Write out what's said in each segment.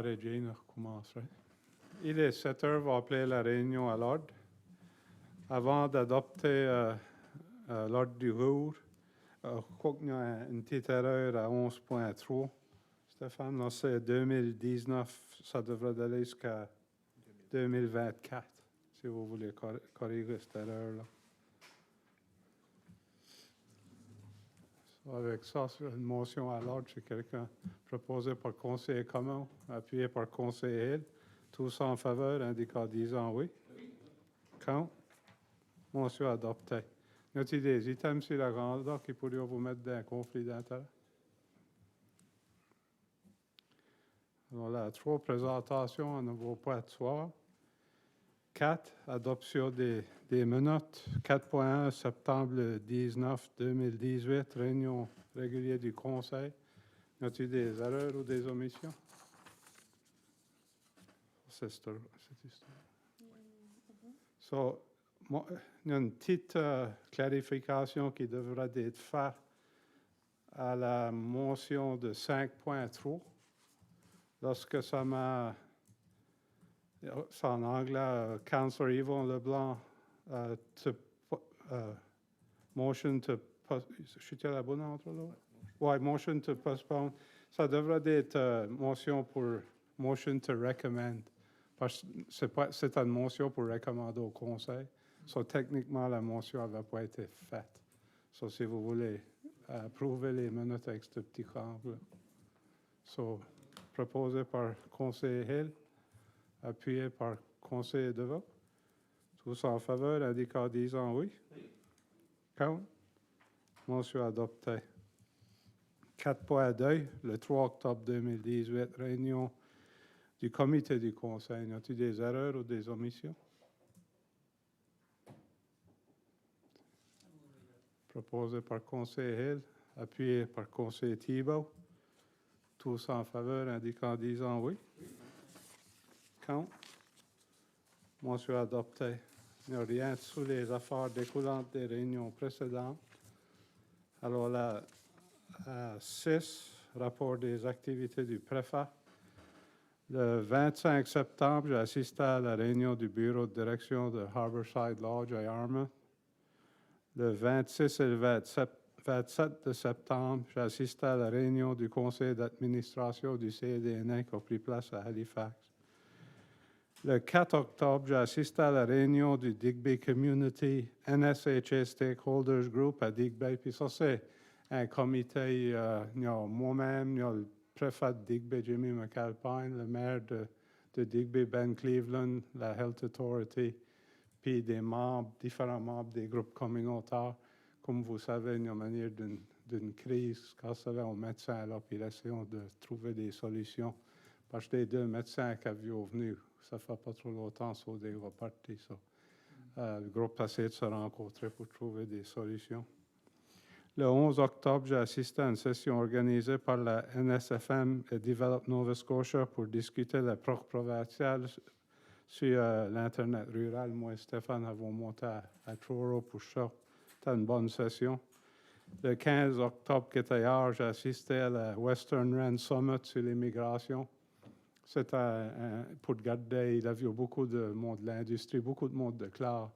Jane recommencerait. Il est 7 heures, on va appeler la réunion à l'ordre. Avant d'adopter l'ordre du jour, je crois qu'il y a une petite erreur à 11.3. Stéphane, là, c'est 2019, ça devrait aller jusqu'à 2024, si vous voulez corriger cette erreur-là. Avec ça, sur une motion à l'ordre, c'est quelqu'un proposé par le conseiller commun, appuyé par le conseiller Hill. Tous en faveur, indiquant disant oui. Quand? Motion adoptée. Y a-t-il des items sur l'agenda qui pourraient vous mettre dans un conflit d'intérêt? Alors là, 3 présentations à nouveau point de soir. 4, adoption des minutes. 4.1, septembre 19 2018, réunion régulière du Conseil. Y a-t-il des erreurs ou des omissions? C'est cette histoire. So, il y a une petite clarification qui devrait être faite à la motion de 5.3. Lorsque ça m'a... C'est en anglais, Councillor Yvon Leblanc, motion to... Je suis à la bonne entre là? Oui, motion to postpone. Ça devrait être motion to recommend. Parce que c'est une motion pour recommander au Conseil. So, techniquement, la motion n'avait pas été faite. So, si vous voulez approuver les minutes avec ce petit camp-là. So, proposé par conseiller Hill, appuyé par conseiller Deveau. Tous en faveur, indiquant disant oui. Count. Motion adoptée. 4.2, le 3 octobre 2018, réunion du comité du conseil. Y a-t-il des erreurs ou des omissions? Proposé par conseiller Hill, appuyé par conseiller Thibault. Tous en faveur, indiquant disant oui. Count. Motion adoptée. Il n'y a rien sous les affaires découlantes des réunions précédentes. Alors là, 6, rapport des activités du préfet. Le 25 septembre, j'ai assisté à la réunion du bureau de direction de Harborside Lodge à Yarmouth. Le 26 et le 27 de septembre, j'ai assisté à la réunion du conseil d'administration du CDNA qui a pris place à Halifax. Le 4 octobre, j'ai assisté à la réunion du Digby Community NSHA Stakeholders Group à Digby. Puis ça, c'est un comité, il y a moi-même, il y a le préfet de Digby, Jimmy McAlpine, le maire de Digby, Ben Cleveland, la Health Authority, puis des membres, différents membres des groupes communautaires. Comme vous savez, il y a une manière d'une crise, quand ça va aux médecins, là, puis essayons de trouver des solutions. Parce que les 2 médecins qui avaient venu, ça fait pas trop longtemps, sont des repartis. Le groupe essaie de se rencontrer pour trouver des solutions. Le 11 octobre, j'ai assisté à une session organisée par la NSFM et Develop Nova Scotia pour discuter de la provinciale sur l'Internet rural. Moi et Stéphane avons monté à Truro pour ça. C'était une bonne session. Le 15 octobre, qui était hier, j'ai assisté à la Western Rand Summit sur l'immigration. C'était pour garder, il y avait beaucoup de monde de l'industrie, beaucoup de monde de Clare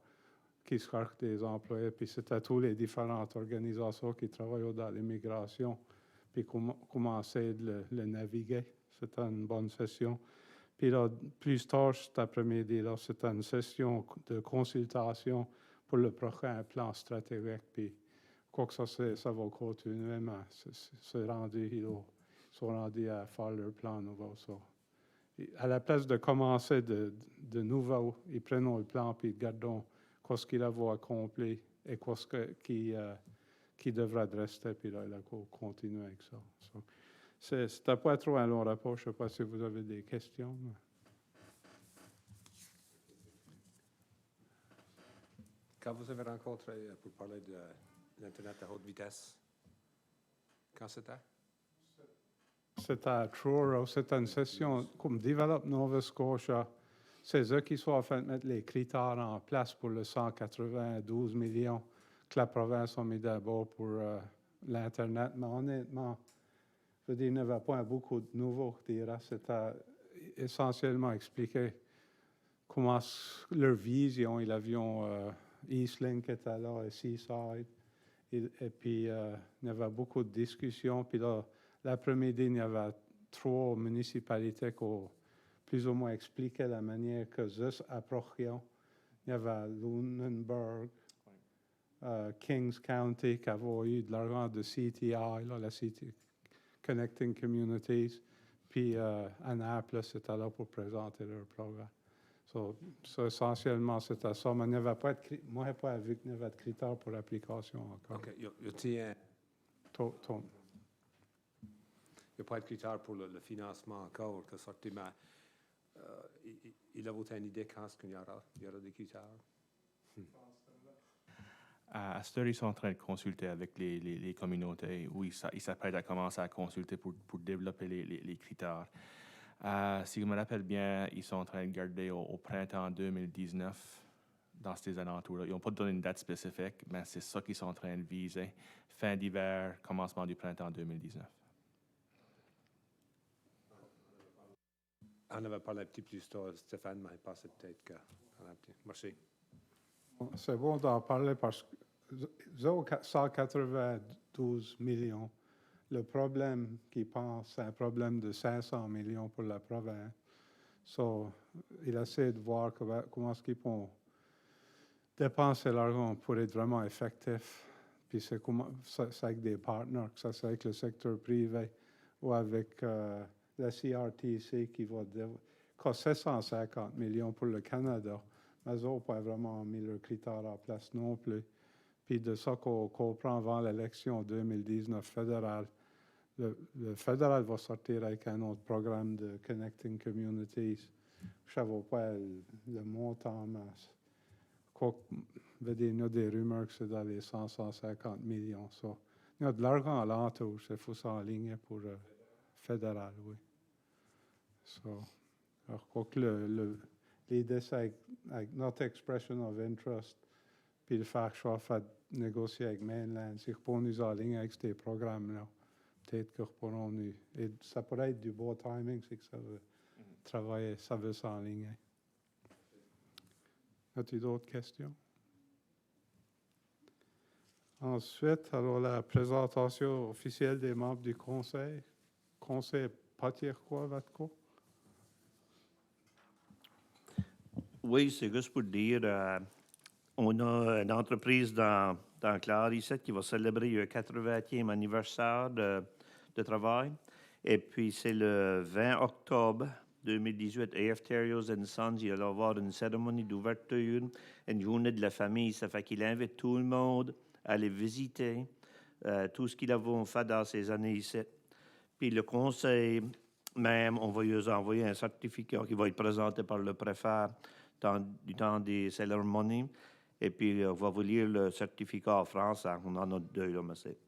qui cherchent des employés. Puis c'était toutes les différentes organisations qui travaillent dans l'immigration, puis commencer de le naviguer. C'était une bonne session. Puis là, plus tard cet après-midi, là, c'était une session de consultation pour le prochain plan stratégique. Puis quoi que ça va continuer, mais ils sont rendus à faire leur plan nouveau. À la place de commencer de nouveau, ils prennent le plan puis gardons ce qu'il a accompli et qui devra rester, puis là, il a continué avec ça. C'était pas trop un long rapport. Je ne sais pas si vous avez des questions. Mais... Quand vous avez rencontré pour parler de l'Internet à haute vitesse, quand c'était? C'était à Truro. C'était une session comme Develop Nova Scotia. C'est eux qui sont en train de mettre les critères en place pour le 192 millions que la province a mis d'abord pour l'Internet. Mais honnêtement, je veux dire, il n'y avait pas beaucoup de nouveaux. essentiellement expliqué comment leur vision, et l'avion Eastlink était là, et Seaside. Et puis, il y avait beaucoup de discussions. Puis là, l'après-midi, il y avait 3 municipalités qui ont plus ou moins expliqué la manière que nous approchions. Il y avait Lunenburg, Kings County, qui avait eu de l'argent de CTI, là, la City Connecting Communities. Puis Annapolis était là pour présenter leur programme. So, essentiellement, c'était ça. Mais il n'y avait pas moi, je n'ai pas vu qu'il y avait de critères pour l'application encore. OK. Il n'y a pas de critères pour le financement encore que sorti, mais il a votre une idée quand est-ce qu'il y aura des critères? À cette heure, ils sont en train de consulter avec les communautés où ils s'apprêtent à commencer à consulter pour développer les critères. Si je me rappelle bien, ils sont en train de garder au printemps 2019 dans ces alentours-là. Ils n'ont pas donné une date spécifique, mais c'est ça qu'ils sont en train de viser. Fin d'hiver, commencement du printemps 2019. On avait parlé un petit peu plus tôt, Stéphane, mais il passait peut-être que... Merci. C'est bon d'en parler parce que 192 millions. Le problème qu'ils pensent, c'est un problème de 500 millions pour la province. So, il essaie de voir comment est-ce qu'ils peuvent dépenser l'argent pour être vraiment effectif. Puis c'est avec des partenaires, que ça soit avec le secteur privé ou avec la CRTC qui va coster 750 millions pour le Canada. Mais ils n'ont pas vraiment mis leurs critères en place non plus. Puis de ça qu'on comprend avant l'élection 2019 fédérale, le fédéral va sortir avec un autre programme de Connecting Communities. Je ne savais pas le montant, mais il y a des rumeurs que c'est dans les 150 millions. So, il y a de l'argent à l'entour, il faut s'enligner pour fédéral, oui. So, alors, je crois que l'idée, c'est avec notre expression of interest, puis le fait que je sois négocier avec Mainland, si je peux nous aligner avec ces programmes-là, peut-être que pourrons nous... Et ça pourrait être du beau timing, c'est que ça veut travailler, ça veut s'enligner. As-tu d'autres questions? Ensuite, alors la présentation officielle des membres du conseil. Conseil Patirquois, Vatco? Oui, c'est juste pour dire, on a une entreprise dans Clare ici qui va célébrer le 80e anniversaire de travail. Et puis, c'est le 20 octobre 2018, AF Terrios and Sons, il va y avoir une cérémonie d'ouverture, une journée de la famille. Ça fait qu'il invite tout le monde à aller visiter tout ce qu'ils ont fait dans ces années ici. Puis le conseil, même, on va lui envoyer un certificat qui va être présenté par le préfet du temps des cérémonies. Et puis, on va vous lire le certificat en français. On en a 2, là, mais c'est...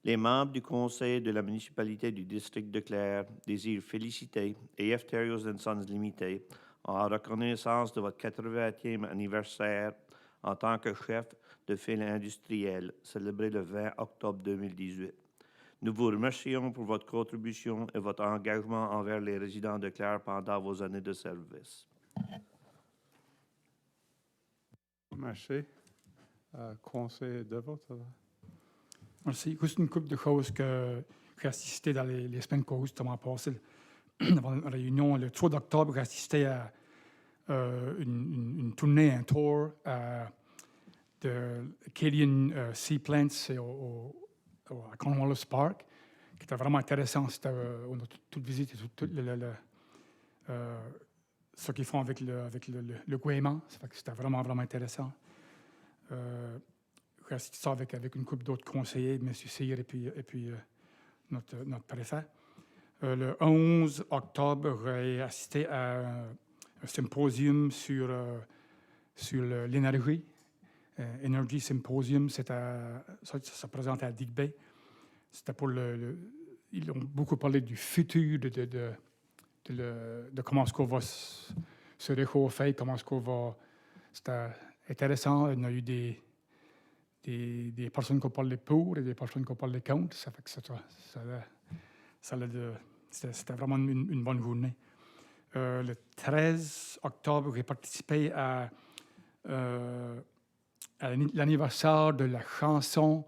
Les membres du conseil de la municipalité du district de Clare désirent féliciter AF Terrios and Sons Limited en reconnaissance de votre 80e anniversaire en tant que chef de file industriel, célébré le 20 octobre 2018. Nous vous remercions pour votre contribution et votre engagement envers les résidents de Clare pendant vos années de service. Merci. Conseil de vote. Merci. Juste une couple de choses que j'ai assisté dans les semaines qui ont justement passé. Avant la réunion, le 3 octobre, j'ai assisté à une tournée, un tour de Acadian Seaplants à Cornwallis Park, qui était vraiment intéressant. On a tout visité, ce qu'ils font avec le gouvernement. Ça fait que c'était vraiment, vraiment intéressant. J'ai assisté ça avec une couple d'autres conseillers, M. Cyr et puis notre préfet. Le 11 octobre, j'ai assisté à un symposium sur l'énergie. Energy Symposium, ça présente à Digby. C'était pour ils ont beaucoup parlé du futur de comment est-ce qu'on va se réchauffer, comment est-ce qu'on va... C'était intéressant. Il y a eu des personnes qui ont parlé pour et des personnes qui ont parlé contre. Ça fait que c'était vraiment une bonne journée. le 13 octobre, j'ai participé à l'anniversaire de la chanson.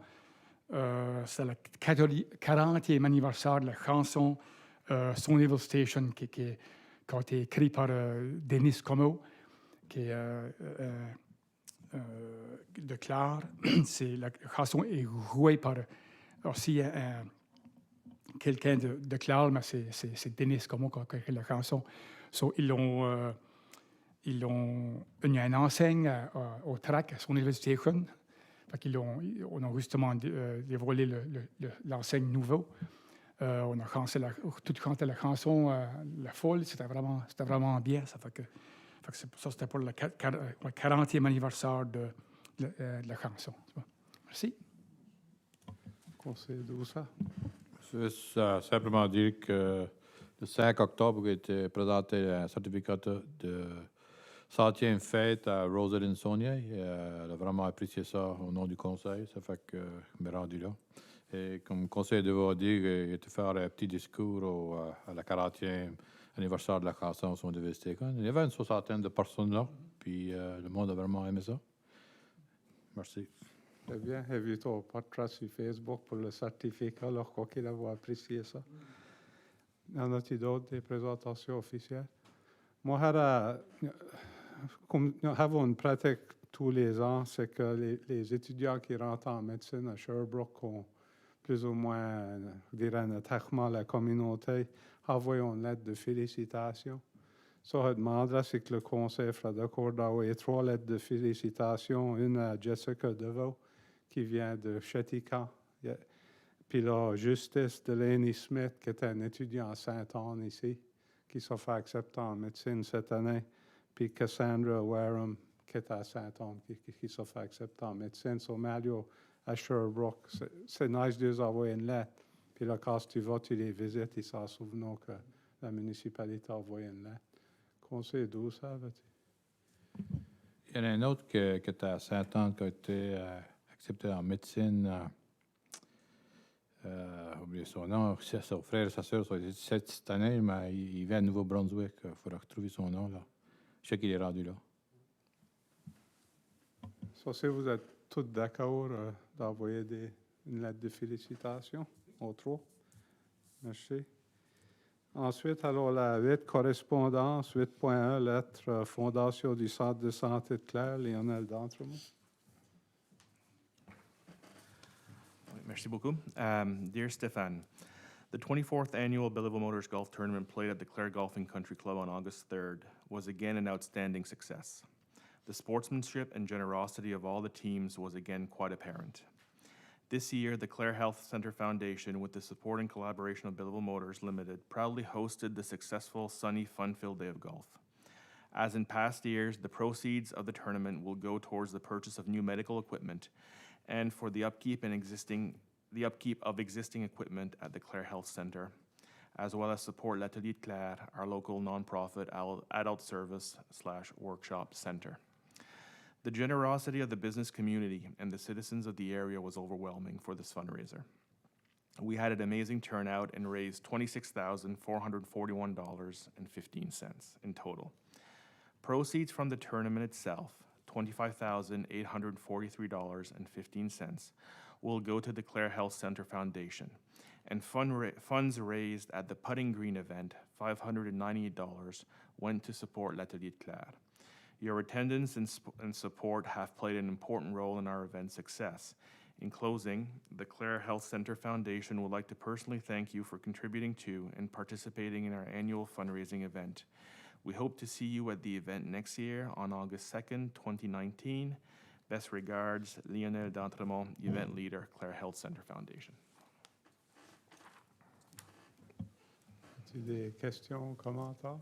C'est le 40e anniversaire de la chanson Stone Evil Station qui a été écrit par Denis Como, qui est de Clare. La chanson est jouée par aussi quelqu'un de Clare, mais c'est Denis Como qui a écrit la chanson. Il y a une enseigne au track à Stone Evil Station. On a justement dévoilé l'enseigne nouveau. On a tout chanté la chanson, la foule. C'était vraiment bien. Ça c'était pour le 40e anniversaire de la chanson. Merci. Conseiller Doucet. Je veux simplement dire que le 5 octobre a été présenté un certificat de 100e fête à Rosalind Saunier. Elle a vraiment apprécié ça au nom du conseil. Ça fait que je me suis rendu là. Et comme conseiller de vous dire, il était faire un petit discours à la 40e anniversaire de la chanson de Vestécon. Il y avait une soixantaine de personnes là, puis le monde a vraiment aimé ça. Merci. Très bien. J'ai vu ton portrait sur Facebook pour le certificat, alors quoi qu'il ait apprécié ça. Y en a-t-il d'autres, des présentations officielles? Moi, comme nous avons une pratique tous les ans, c'est que les étudiants qui rentrent en médecine à Sherbrooke ont plus ou moins, je dirais, un attachement à la communauté, envoient une lettre de félicitations. Ça, je demanderais si que le conseil fera d'accord d'envoyer 3 lettres de félicitations, une à Jessica Deveau, qui vient de Chéticamp, puis là, Justice Delaney Smith, qui est un étudiant à Saint-Anne ici, qui s'est fait accepter en médecine cette année, puis Cassandra Wareham, qui est à Saint-Anne, qui s'est fait accepter en médecine. So, Mario à Sherbrooke, c'est nice de les envoyer une lettre. Puis là, quand tu vas, tu les visites, ils s'en souviennent que la municipalité a envoyé une lettre. Conseil d'où ça, va-t-il? Il y en a un autre qui était à Saint-Anne qui a été accepté en médecine. Oublié son nom. Son frère et sa soeur sont ici cette année, mais il vient à Nouveau-Brunswick. Il faudra retrouver son nom là. Je sais qu'il est rendu là. So, si vous êtes tous d'accord d'envoyer une lettre de félicitations aux 3. Merci. Ensuite, alors la 8 correspondance, 8.1, lettre Fondation du Centre de santé de Clare, Lionel d'Entremont. Merci beaucoup. Dear Stéphane, the 24th annual Belleville Motors Golf Tournament played at the Clare Golfing Country Club on August 3rd was again an outstanding success. The sportsmanship and generosity of all the teams was again quite apparent. This year, the Clare Health Centre Foundation, with the support and collaboration of Belleville Motors Limited, proudly hosted the successful, sunny, fun-filled day of golf. As in past years, the proceeds of the tournament will go towards the purchase of new medical equipment and for the upkeep of existing equipment at the Clare Health Centre, as well as support L'Atelier de Clare, our local nonprofit adult service/workshop center. The generosity of the business community and the citizens of the area was overwhelming for this fundraiser. We had an amazing turnout and raised $26,441.15 in total. Proceeds from the tournament itself, $25,843.15, will go to the Clare Health Centre Foundation, and funds raised at the Putting Green event, $598, went to support L'Atelier de Clare. Your attendance and support have played an important role in our event's success. In closing, the Clare Health Centre Foundation would like to personally thank you for contributing to and participating in our annual fundraising event. We hope to see you at the event next year on August 2nd, 2019. Best regards, Lionel d'Entremont, Event Leader, Clare Health Centre Foundation. As-tu des questions, commentaires?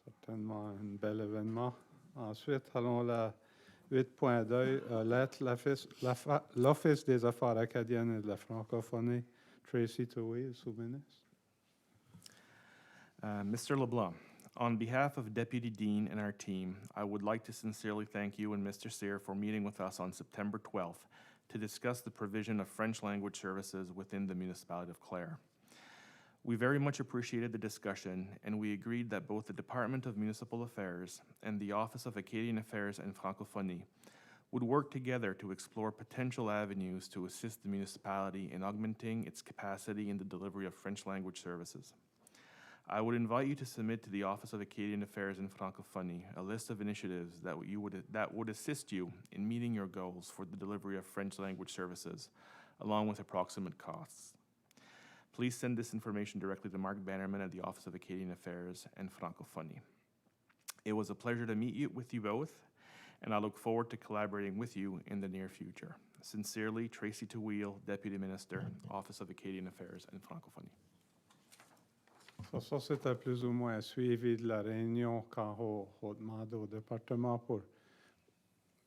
Certainement un bel événement. Ensuite, allons la 8.2, lettre l'Office des Affaires acadiennes et de la francophonie, Tracy Towey, sous-ministre. Mr. LeBlanc, on behalf of Deputy Dean and our team, I would like to sincerely thank you and Mr. Sear for meeting with us on September 12th to discuss the provision of French language services within the municipality of Clare. We very much appreciated the discussion, and we agreed that both the Department of Municipal Affairs and the Office of Acadian Affairs and Francophonie would work together to explore potential avenues to assist the municipality in augmenting its capacity in the delivery of French language services. I would invite you to submit to the Office of Acadian Affairs and Francophonie a list of initiatives that would assist you in meeting your goals for the delivery of French language services, along with approximate costs. Please send this information directly to Mark Bannerman at the Office of Acadian Affairs and Francophonie. It was a pleasure to meet with you both, and I look forward to collaborating with you in the near future. Sincerely, Tracy Tewheel, Deputy Minister, Office of Acadian Affairs and Francophonie. Ça, c'était plus ou moins un suivi de la réunion quand on demandé au département pour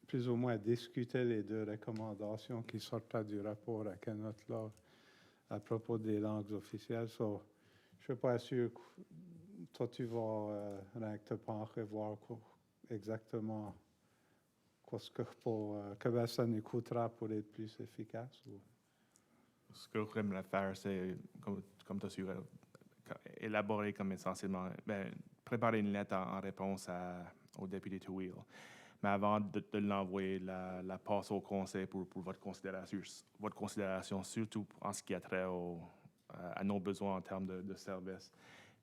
plus ou moins discuter les deux recommandations qui sortaient du rapport à Kenneth Law à propos des langues officielles. So, je ne suis pas sûr que toi, tu vas te pencher voir exactement que ça nous coûtera pour être plus efficace. Ou... Ce que j'aimerais faire, c'est, comme tu as su, élaborer comme essentiellement, préparer une lettre en réponse au député Tewheel. Mais avant de l'envoyer, la passe au conseil pour votre considération, surtout en ce qui a trait à nos besoins en termes de services,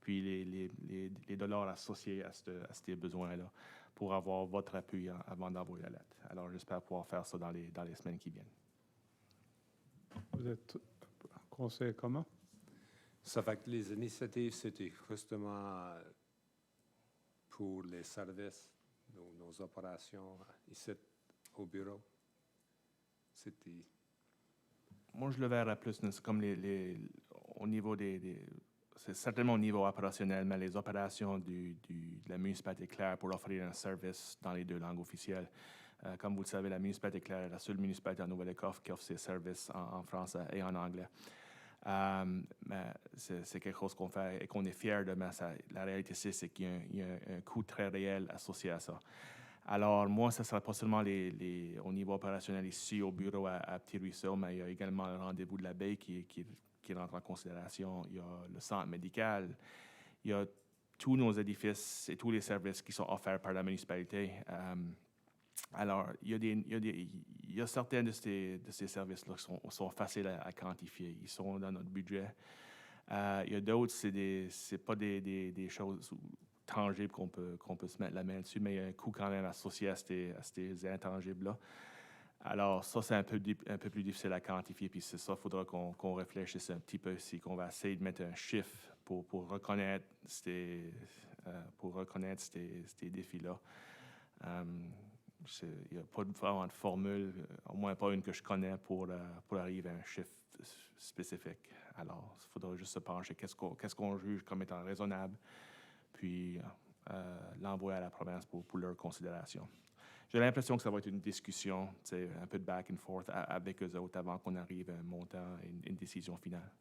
puis les dollars associés à ces besoins-là, pour avoir votre appui avant d'envoyer la lettre. Alors, j'espère pouvoir faire ça dans les semaines qui viennent. Vous êtes conseiller comment? Ça fait que les initiatives, c'était justement pour les services, nos opérations ici au bureau. C'était... Moi, je le verrais plus comme au niveau c'est certainement au niveau opérationnel, mais les opérations de la municipalité Claire pour offrir un service dans les deux langues officielles. Comme vous le savez, la municipalité Claire est la seule municipalité en Nouvelle-Écosse qui offre ses services en français et en anglais. Mais c'est quelque chose qu'on fait et qu'on est fier de, mais la réalité, c'est qu'il y a un coût très réel associé à ça. Alors, moi, ce ne sera pas seulement au niveau opérationnel ici au bureau à Petit-Ruisseau, mais il y a également le rendez-vous de la baie qui rentre en considération. Il y a le centre médical, il y a tous nos édifices et tous les services qui sont offerts par la municipalité. Alors, il y a certains de ces services-là qui sont faciles à quantifier. Ils sont dans notre budget. Il y a d'autres, c'est pas des choses tangibles qu'on peut se mettre la main dessus, mais il y a un coût quand même associé à ces intangibles-là. Alors, ça, c'est un peu plus difficile à quantifier, puis c'est ça, il faudra qu'on réfléchisse un petit peu si qu'on va essayer de mettre un chiffre pour reconnaître ces défis-là. Il n'y a pas vraiment de formule, au moins pas une que je connais pour arriver à un chiffre spécifique. Alors, il faudra juste se pencher qu'est-ce qu'on juge comme étant raisonnable, puis l'envoyer à la province pour leur considération. J'ai l'impression que ça va être une discussion, un peu de back and forth avec eux autres avant qu'on arrive à un montant et une décision finale.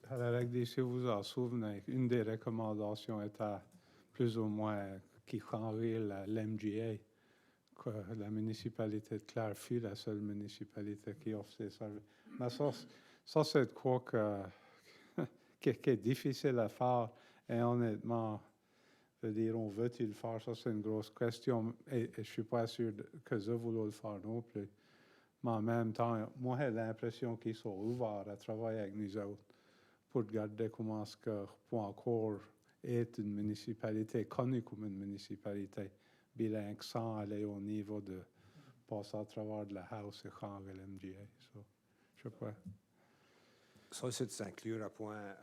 À la règle, si vous en souvenez, une des recommandations était plus ou moins qui changeait l'MGA, que la municipalité de Clare fut la seule municipalité qui offre ces services. Mais ça c'est de quoi qui est difficile à faire, et honnêtement, je veux dire, on veut-il le faire? Ça, c'est une grosse question, et je ne suis pas sûr que je voulais le faire non plus. Mais en même temps, moi, j'ai l'impression qu'ils sont ouverts à travailler avec nous autres pour regarder comment est-ce que peut encore être une municipalité connue comme une municipalité bilingue sans aller au niveau de passer à travers de la House et changer l'MGA. So, je sais pas. Ça, c'est de s'inclure à point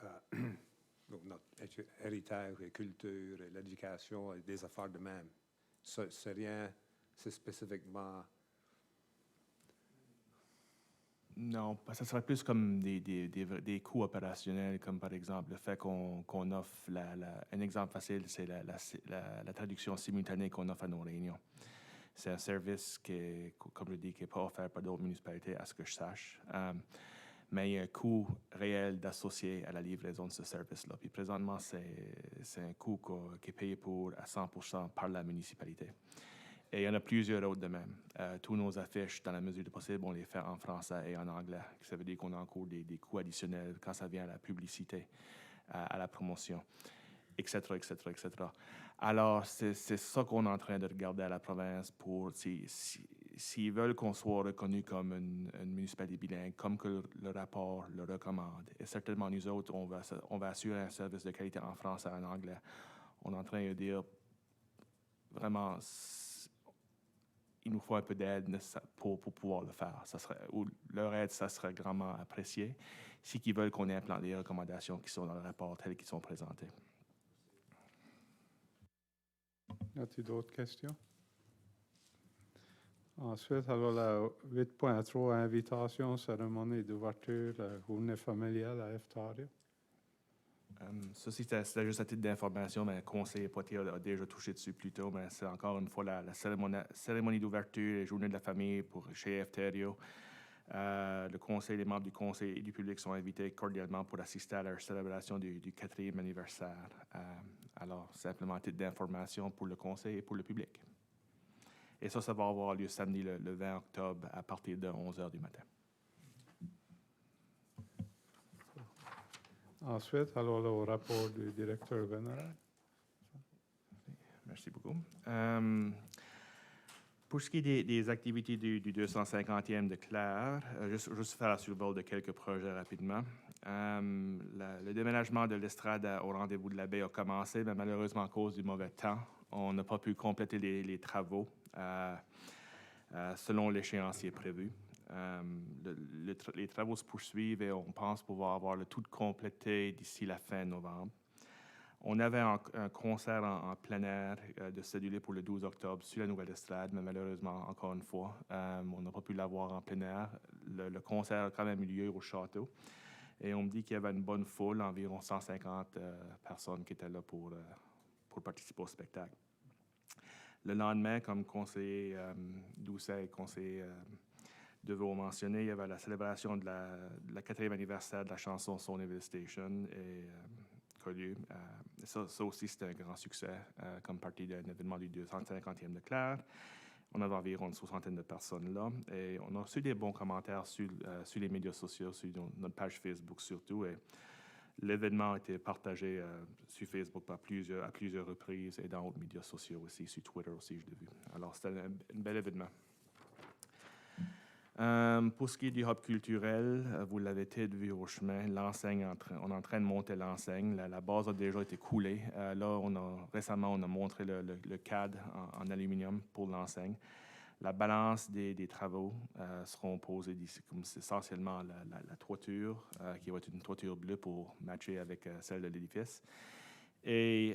donc notre héritage et culture et l'éducation et des affaires de même. C'est rien, c'est spécifiquement... Non, ça serait plus comme des coûts opérationnels, comme par exemple le fait qu'on offre, un exemple facile, c'est la traduction simultanée qu'on offre à nos réunions. C'est un service qui, comme je dis, qui n'est pas offert par d'autres municipalités, à ce que je sache. Mais il y a un coût réel d'associé à la livraison de ce service-là. Puis présentement, c'est un coût qui est payé pour à 100% par la municipalité. Et il y en a plusieurs autres de même. Tous nos affiches, dans la mesure du possible, on les fait en français et en anglais. Ça veut dire qu'on a encore des coûts additionnels quand ça vient à la publicité, à la promotion, etc., etc., etc. Alors, c'est ça qu'on est en train de regarder à la province pour s'ils veulent qu'on soit reconnu comme une municipalité bilingue, comme que le rapport le recommande. Et certainement, nous autres, on va assurer un service de qualité en français et en anglais. On est en train de dire vraiment, il nous faut un peu d'aide pour pouvoir le faire. Leur aide, ça serait grandement apprécié si ils veulent qu'on implante les recommandations qui sont dans le rapport telles qu'ils sont présentées. As-tu d'autres questions? Ensuite, alors la 8.3, invitation, cérémonie d'ouverture, la journée familiale à Eftaria. Ça, c'était juste à titre d'information, mais le conseiller Poitiers a déjà touché dessus plus tôt, mais c'est encore une fois la cérémonie d'ouverture et journée de la famille chez Efterio. Le conseil, les membres du conseil et du public sont invités cordialement pour assister à leur célébration du 4e anniversaire. Alors, simplement à titre d'information pour le conseil et pour le public. Et ça va avoir lieu samedi le 20 octobre à partir de 11h du matin. Ensuite, alors le rapport du directeur général. Merci beaucoup. Pour ce qui est des activités du 250e de Clare, juste faire la survol de quelques projets rapidement. Le déménagement de l'estrade au rendez-vous de la baie a commencé, mais malheureusement à cause du mauvais temps, on n'a pas pu compléter les travaux selon l'échéancier prévu. Les travaux se poursuivent et on pense pouvoir avoir le tout complété d'ici la fin novembre. On avait un concert en plein air de cédulé pour le 12 octobre sur la Nouvelle Estrade, mais malheureusement, encore une fois, on n'a pas pu l'avoir en plein air. Le concert a quand même eu lieu au château. Et on me dit qu'il y avait une bonne foule, environ 150 personnes qui étaient là pour participer au spectacle. Le lendemain, comme conseiller Doucet et conseiller Deveau mentionné, il y avait la célébration de la 4e anniversaire de la chanson Sonyville Station et Collier. Ça aussi, c'était un grand succès comme partie d'un événement du 250e de Clare. On avait environ une soixantaine de personnes là et on a reçu des bons commentaires sur les médias sociaux, sur notre page Facebook surtout. Et l'événement a été partagé sur Facebook à plusieurs reprises et dans d'autres médias sociaux aussi, sur Twitter aussi, je l'ai vu. Alors, c'était un bel événement. Pour ce qui est du hub culturel, vous l'avez peut-être vu au chemin, l'enseigne, on est en train de monter l'enseigne. La base a déjà été coulée. Là, récemment, on a montré le cadre en aluminium pour l'enseigne. La balance des travaux seront posés d'ici, comme c'est essentiellement la toiture, qui va être une toiture bleue pour matcher avec celle de l'édifice. Et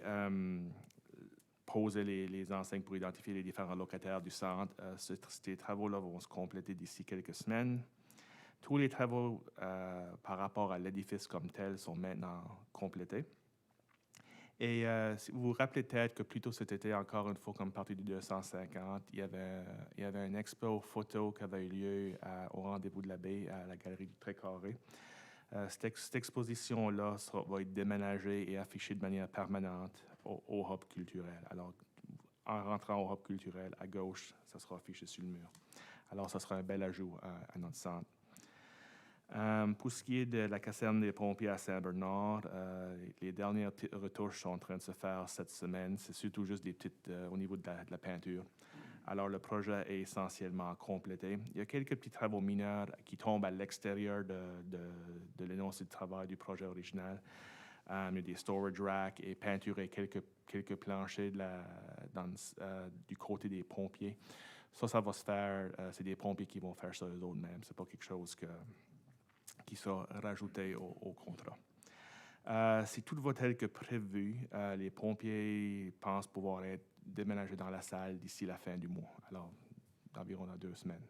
poser les enseignes pour identifier les différents locataires du centre. Ces travaux-là vont se compléter d'ici quelques semaines. Tous les travaux par rapport à l'édifice comme tel sont maintenant complétés. Et si vous vous rappelez peut-être que plus tôt cet été, encore une fois, comme partie du 250, il y avait une expo photo qui avait eu lieu au rendez-vous de la baie à la galerie du Trécarré. Cette exposition-là va être déménagée et affichée de manière permanente au hub culturel. Alors, en rentrant au hub culturel, à gauche, ça sera affiché sur le mur. Alors, ça sera un bel ajout à notre centre. Pour ce qui est de la caserne des pompiers à Saint-Bernard, les dernières retouches sont en train de se faire cette semaine. C'est surtout juste des petites au niveau de la peinture. Alors, le projet est essentiellement complété. Il y a quelques petits travaux mineurs qui tombent à l'extérieur de l'énoncé de travail du projet original. Il y a des storage racks et peinturer quelques planchers du côté des pompiers. Ça va se faire. C'est des pompiers qui vont faire ça eux-mêmes. C'est pas quelque chose qui sera rajouté au contrat. Si tout va tel que prévu, les pompiers pensent pouvoir être déménagés dans la salle d'ici la fin du mois, alors d'environ dans 2 semaines.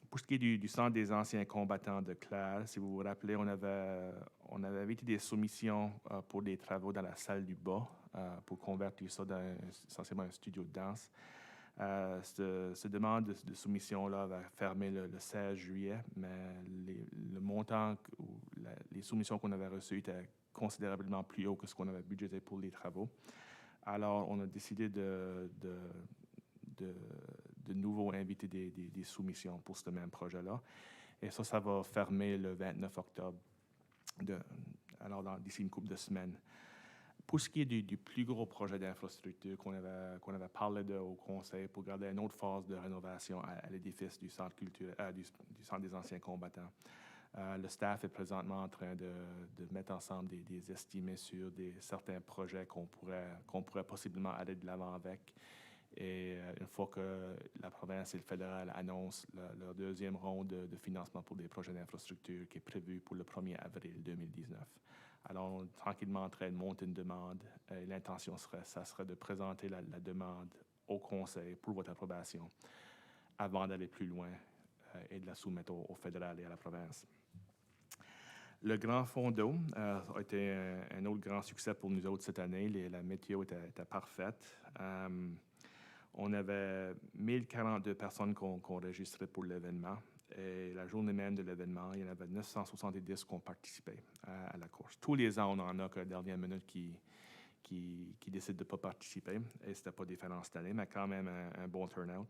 Pour ce qui est du centre des anciens combattants de Clare, si vous vous rappelez, on avait évité des soumissions pour des travaux dans la salle du bas pour convertir ça dans essentiellement un studio de danse. Cette demande de soumission-là va fermer le 16 juillet, mais le montant ou les soumissions qu'on avait reçues étaient considérablement plus haut que ce qu'on avait budgété pour les travaux. Alors, on a décidé de nouveau inviter des soumissions pour ce même projet-là. Et ça va fermer le 29 octobre, alors d'ici une couple de semaines. Pour ce qui est du plus gros projet d'infrastructure qu'on avait parlé au Conseil pour garder une autre phase de rénovation à l'édifice du centre culturel, du centre des anciens combattants, le staff est présentement en train de mettre ensemble des estimés sur certains projets qu'on pourrait possiblement aller de l'avant avec. Et une fois que la province et le fédéral annoncent leur deuxième ronde de financement pour des projets d'infrastructure qui est prévu pour le 1er avril 2019. Alors, on est tranquillement en train de monter une demande. L'intention serait de présenter la demande au Conseil pour votre approbation avant d'aller plus loin et de la soumettre au fédéral et à la province. Le Grand Fonds d'eau a été un autre grand succès pour nous autres cette année. La météo était parfaite. On avait 1042 personnes qu'on enregistrait pour l'événement. Et la journée même de l'événement, il y en avait 970 qui ont participé à la course. Tous les ans, on en a que la dernière minute qui décident de ne pas participer. Et ce n'était pas différent cette année, mais quand même un bon turnout.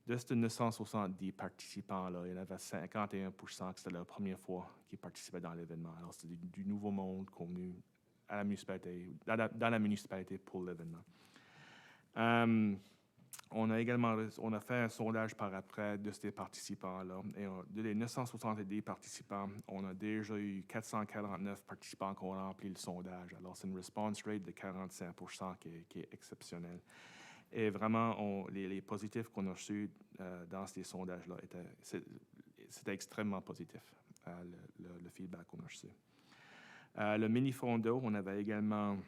De ces 970 participants-là, il y en avait 51% que c'était la première fois qu'ils participaient dans l'événement. Alors, c'est du nouveau monde qui est venu à la municipalité, dans la municipalité pour l'événement. On a fait un sondage par après de ces participants-là. Et de les 970 participants, on a déjà eu 449 participants qui ont rempli le sondage. Alors, c'est une response rate de 45% qui est exceptionnelle. Et vraiment, les positifs qu'on a reçus dans ces sondages-là, c'était extrêmement positif, le feedback qu'on a reçu. Le mini-fonds d'eau, on avait également...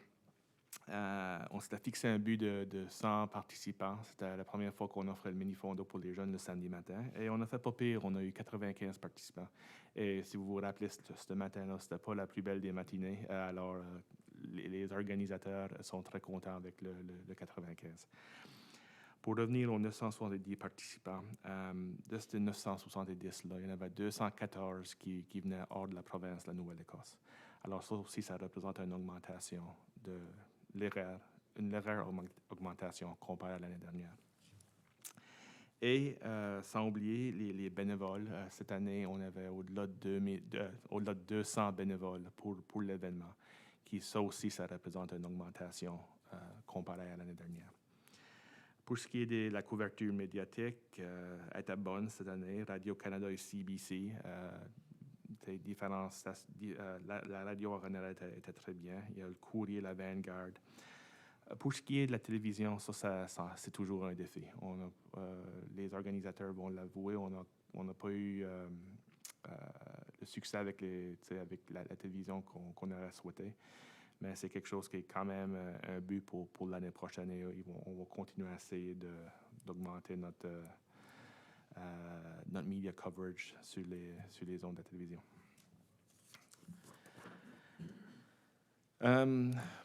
on s'était fixé un but de 100 participants. C'était la première fois qu'on offrait le mini-fonds d'eau pour les jeunes le samedi matin. Et on a fait pas pire, on a eu 95 participants. Et si vous vous rappelez, ce matin-là, c'était pas la plus belle des matinées. Alors, les organisateurs sont très contents avec le 95. Pour revenir aux 970 participants, de ces 970-là, il y en avait 214 qui venaient hors de la province de la Nouvelle-Écosse. Alors ça aussi, ça représente une augmentation de une légère augmentation comparée à l'année dernière. Et sans oublier les bénévoles, cette année, on avait au-delà de 200 bénévoles pour l'événement, ça aussi, ça représente une augmentation comparée à l'année dernière. Pour ce qui est de la couverture médiatique, elle était bonne cette année. Radio-Canada et CBC, la radio originale était très bien. Il y a le Courrier, la Vanguard. Pour ce qui est de la télévision, ça c'est toujours un défi. Les organisateurs vont l'avouer, on n'a pas eu le succès avec la télévision qu'on aurait souhaité. Mais c'est quelque chose qui est quand même un but pour l'année prochaine. Et on va continuer à essayer d'augmenter notre media coverage sur les ondes de télévision.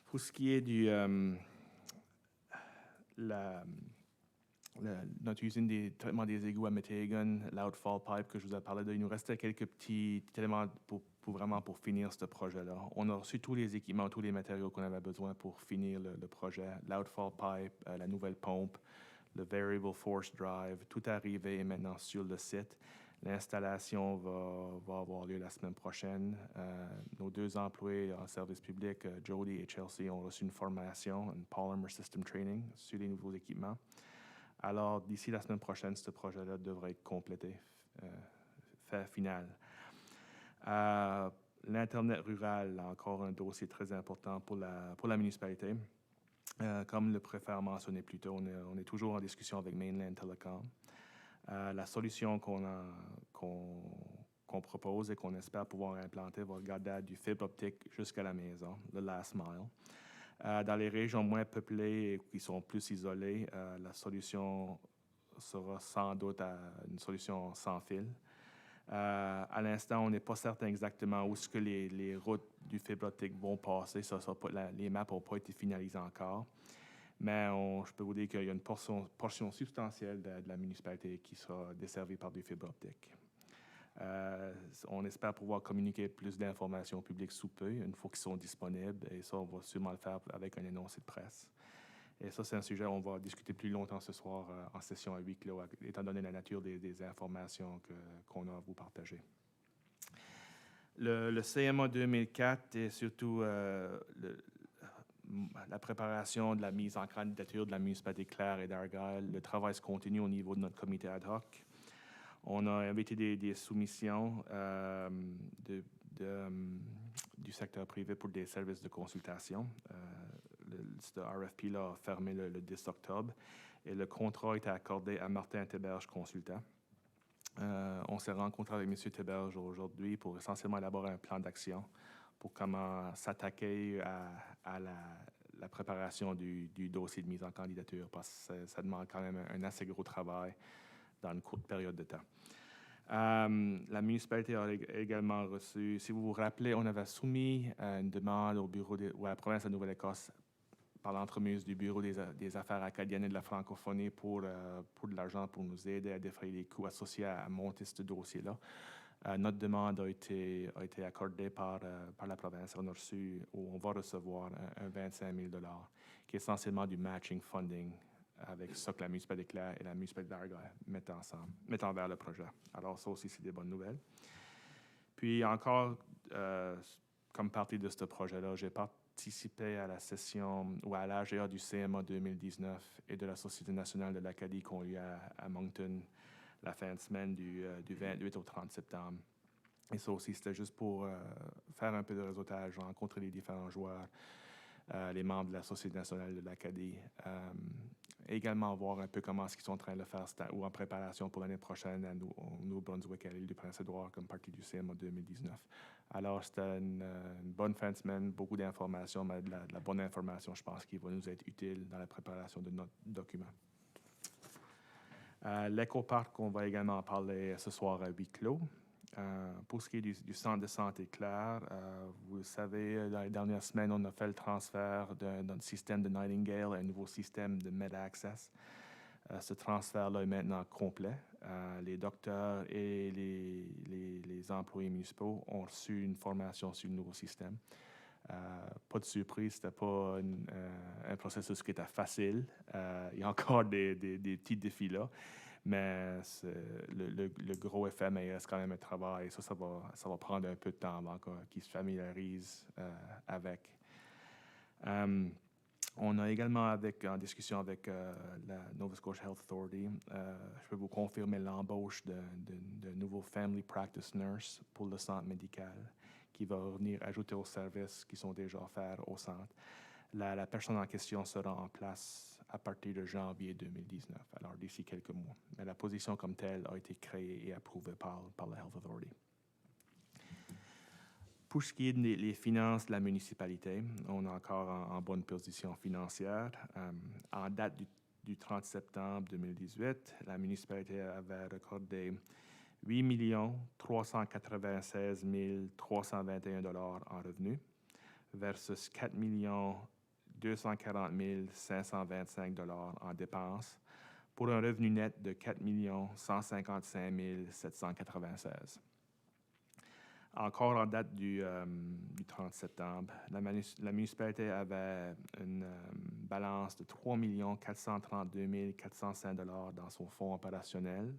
Pour ce qui est notre usine de traitement des égouts à Metehagan, l'Outfall Pipe que je vous ai parlé de, il nous restait quelques petits éléments pour finir ce projet-là. On a reçu tous les équipements, tous les matériaux qu'on avait besoin pour finir le projet. L'Outfall Pipe, la nouvelle pompe, le Variable Force Drive, tout est arrivé maintenant sur le site. L'installation va avoir lieu la semaine prochaine. Nos 2 employés en service public, Jody et Chelsea, ont reçu une formation, un Polymer System Training sur les nouveaux équipements. Alors, d'ici la semaine prochaine, ce projet-là devrait être complété, fait final. L'Internet rural, encore un dossier très important pour la municipalité. Comme le préfet a mentionné plus tôt, on est toujours en discussion avec Mainland Telecom. La solution qu'on propose et qu'on espère pouvoir implanter va regarder du fibre optique jusqu'à la maison, le last mile. Dans les régions moins peuplées et qui sont plus isolées, la solution sera sans doute une solution sans fil. À l'instant, on n'est pas certain exactement où est-ce que les routes du fibre optique vont passer. Les maps n'ont pas été finalisées encore. Mais je peux vous dire qu'il y a une portion substantielle de la municipalité qui sera desservie par du fibre optique. On espère pouvoir communiquer plus d'informations publiques sous peu, une fois qu'ils sont disponibles. Et ça, on va sûrement le faire avec un énoncé de presse. Et ça, c'est un sujet qu'on va discuter plus longtemps ce soir en session à huis clos, étant donné la nature des informations qu'on a à vous partager. Le CMA 2004 est surtout la préparation de la mise en candidature de la municipalité de Clare et d'Argyle. Le travail se continue au niveau de notre comité ad hoc. On a invité des soumissions du secteur privé pour des services de consultation. Ce RFP-là a fermé le 10 octobre et le contrat a été accordé à Martin Théberge, consultant. On s'est rencontré avec M. Théberge aujourd'hui pour essentiellement élaborer un plan d'action pour comment s'attaquer à la préparation du dossier de mise en candidature, parce que ça demande quand même un assez gros travail dans une courte période de temps. La municipalité a également reçu, si vous vous rappelez, on avait soumis une demande au bureau ou à la province de Nouvelle-Écosse par l'entremise du Bureau des affaires acadiennes et de la francophonie pour de l'argent pour nous aider à défrayer les coûts associés à monter ce dossier-là. Notre demande a été accordée par la province. On a reçu, ou on va recevoir un 25 000 $, qui est essentiellement du matching funding avec ça que la municipalité de Clare et la municipalité d'Argyle mettent envers le projet. Alors ça aussi, c'est des bonnes nouvelles. Puis encore, comme partie de ce projet-là, j'ai participé à la session ou à l'AGA du CMA 2019 et de la Société nationale de l'Acadie qui ont eu à Moncton la fin de semaine du 28 au 30 septembre. Et ça aussi, c'était juste pour faire un peu de réseautage, rencontrer les différents joueurs, les membres de la Société nationale de l'Acadie. Également voir un peu comment est-ce qu'ils sont en train de le faire ou en préparation pour l'année prochaine au Nouveau-Brunswick à l'île du Prince-Édouard comme partie du CMA 2019. Alors, c'était une bonne fin de semaine, beaucoup d'informations, mais de la bonne information, je pense, qui va nous être utile dans la préparation de notre document. L'éco-parc, on va également en parler ce soir à huis clos. Pour ce qui est du centre de santé Clare, vous le savez, dans les dernières semaines, on a fait le transfert de notre système de Nightingale à un nouveau système de MedAccess. Ce transfert-là est maintenant complet. Les docteurs et les employés municipaux ont reçu une formation sur le nouveau système. Pas de surprise, ce n'était pas un processus qui était facile. Il y a encore des petits défis là. Mais le gros FMA reste quand même un travail. Ça va prendre un peu de temps avant qu'ils se familiarisent avec. On a également, en discussion avec la Nova Scotia Health Authority, je peux vous confirmer l'embauche de nouveaux Family Practice Nurse pour le centre médical qui va venir ajouter aux services qui sont déjà offerts au centre. La personne en question sera en place à partir de janvier 2019, alors d'ici quelques mois. Mais la position comme telle a été créée et approuvée par la Health Authority. Pour ce qui est des finances de la municipalité, on est encore en bonne position financière. En date du 30 septembre 2018, la municipalité avait recordé 8 396 321 $ en revenus versus 4 240 525 $ en dépenses, pour un revenu net de 4 155 796. Encore en date du 30 septembre, la municipalité avait une balance de 3 432 405 $ dans son fonds opérationnel,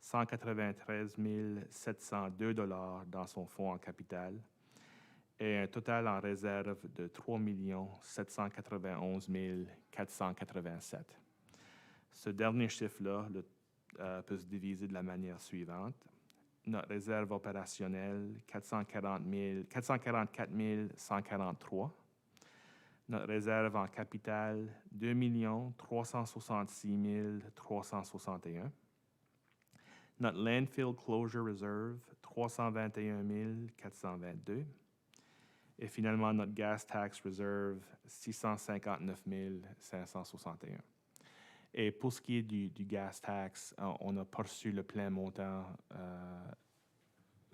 193 702 $ dans son fonds en capital, et un total en réserve de 3 791 487. Ce dernier chiffre-là peut se diviser de la manière suivante. Notre réserve opérationnelle, 444 143. Notre réserve en capital, 2 366 361. Notre landfill closure reserve, 321 422. Et finalement, notre gas tax reserve, 659 561. Et pour ce qui est du gas tax, on n'a pas reçu le plein montant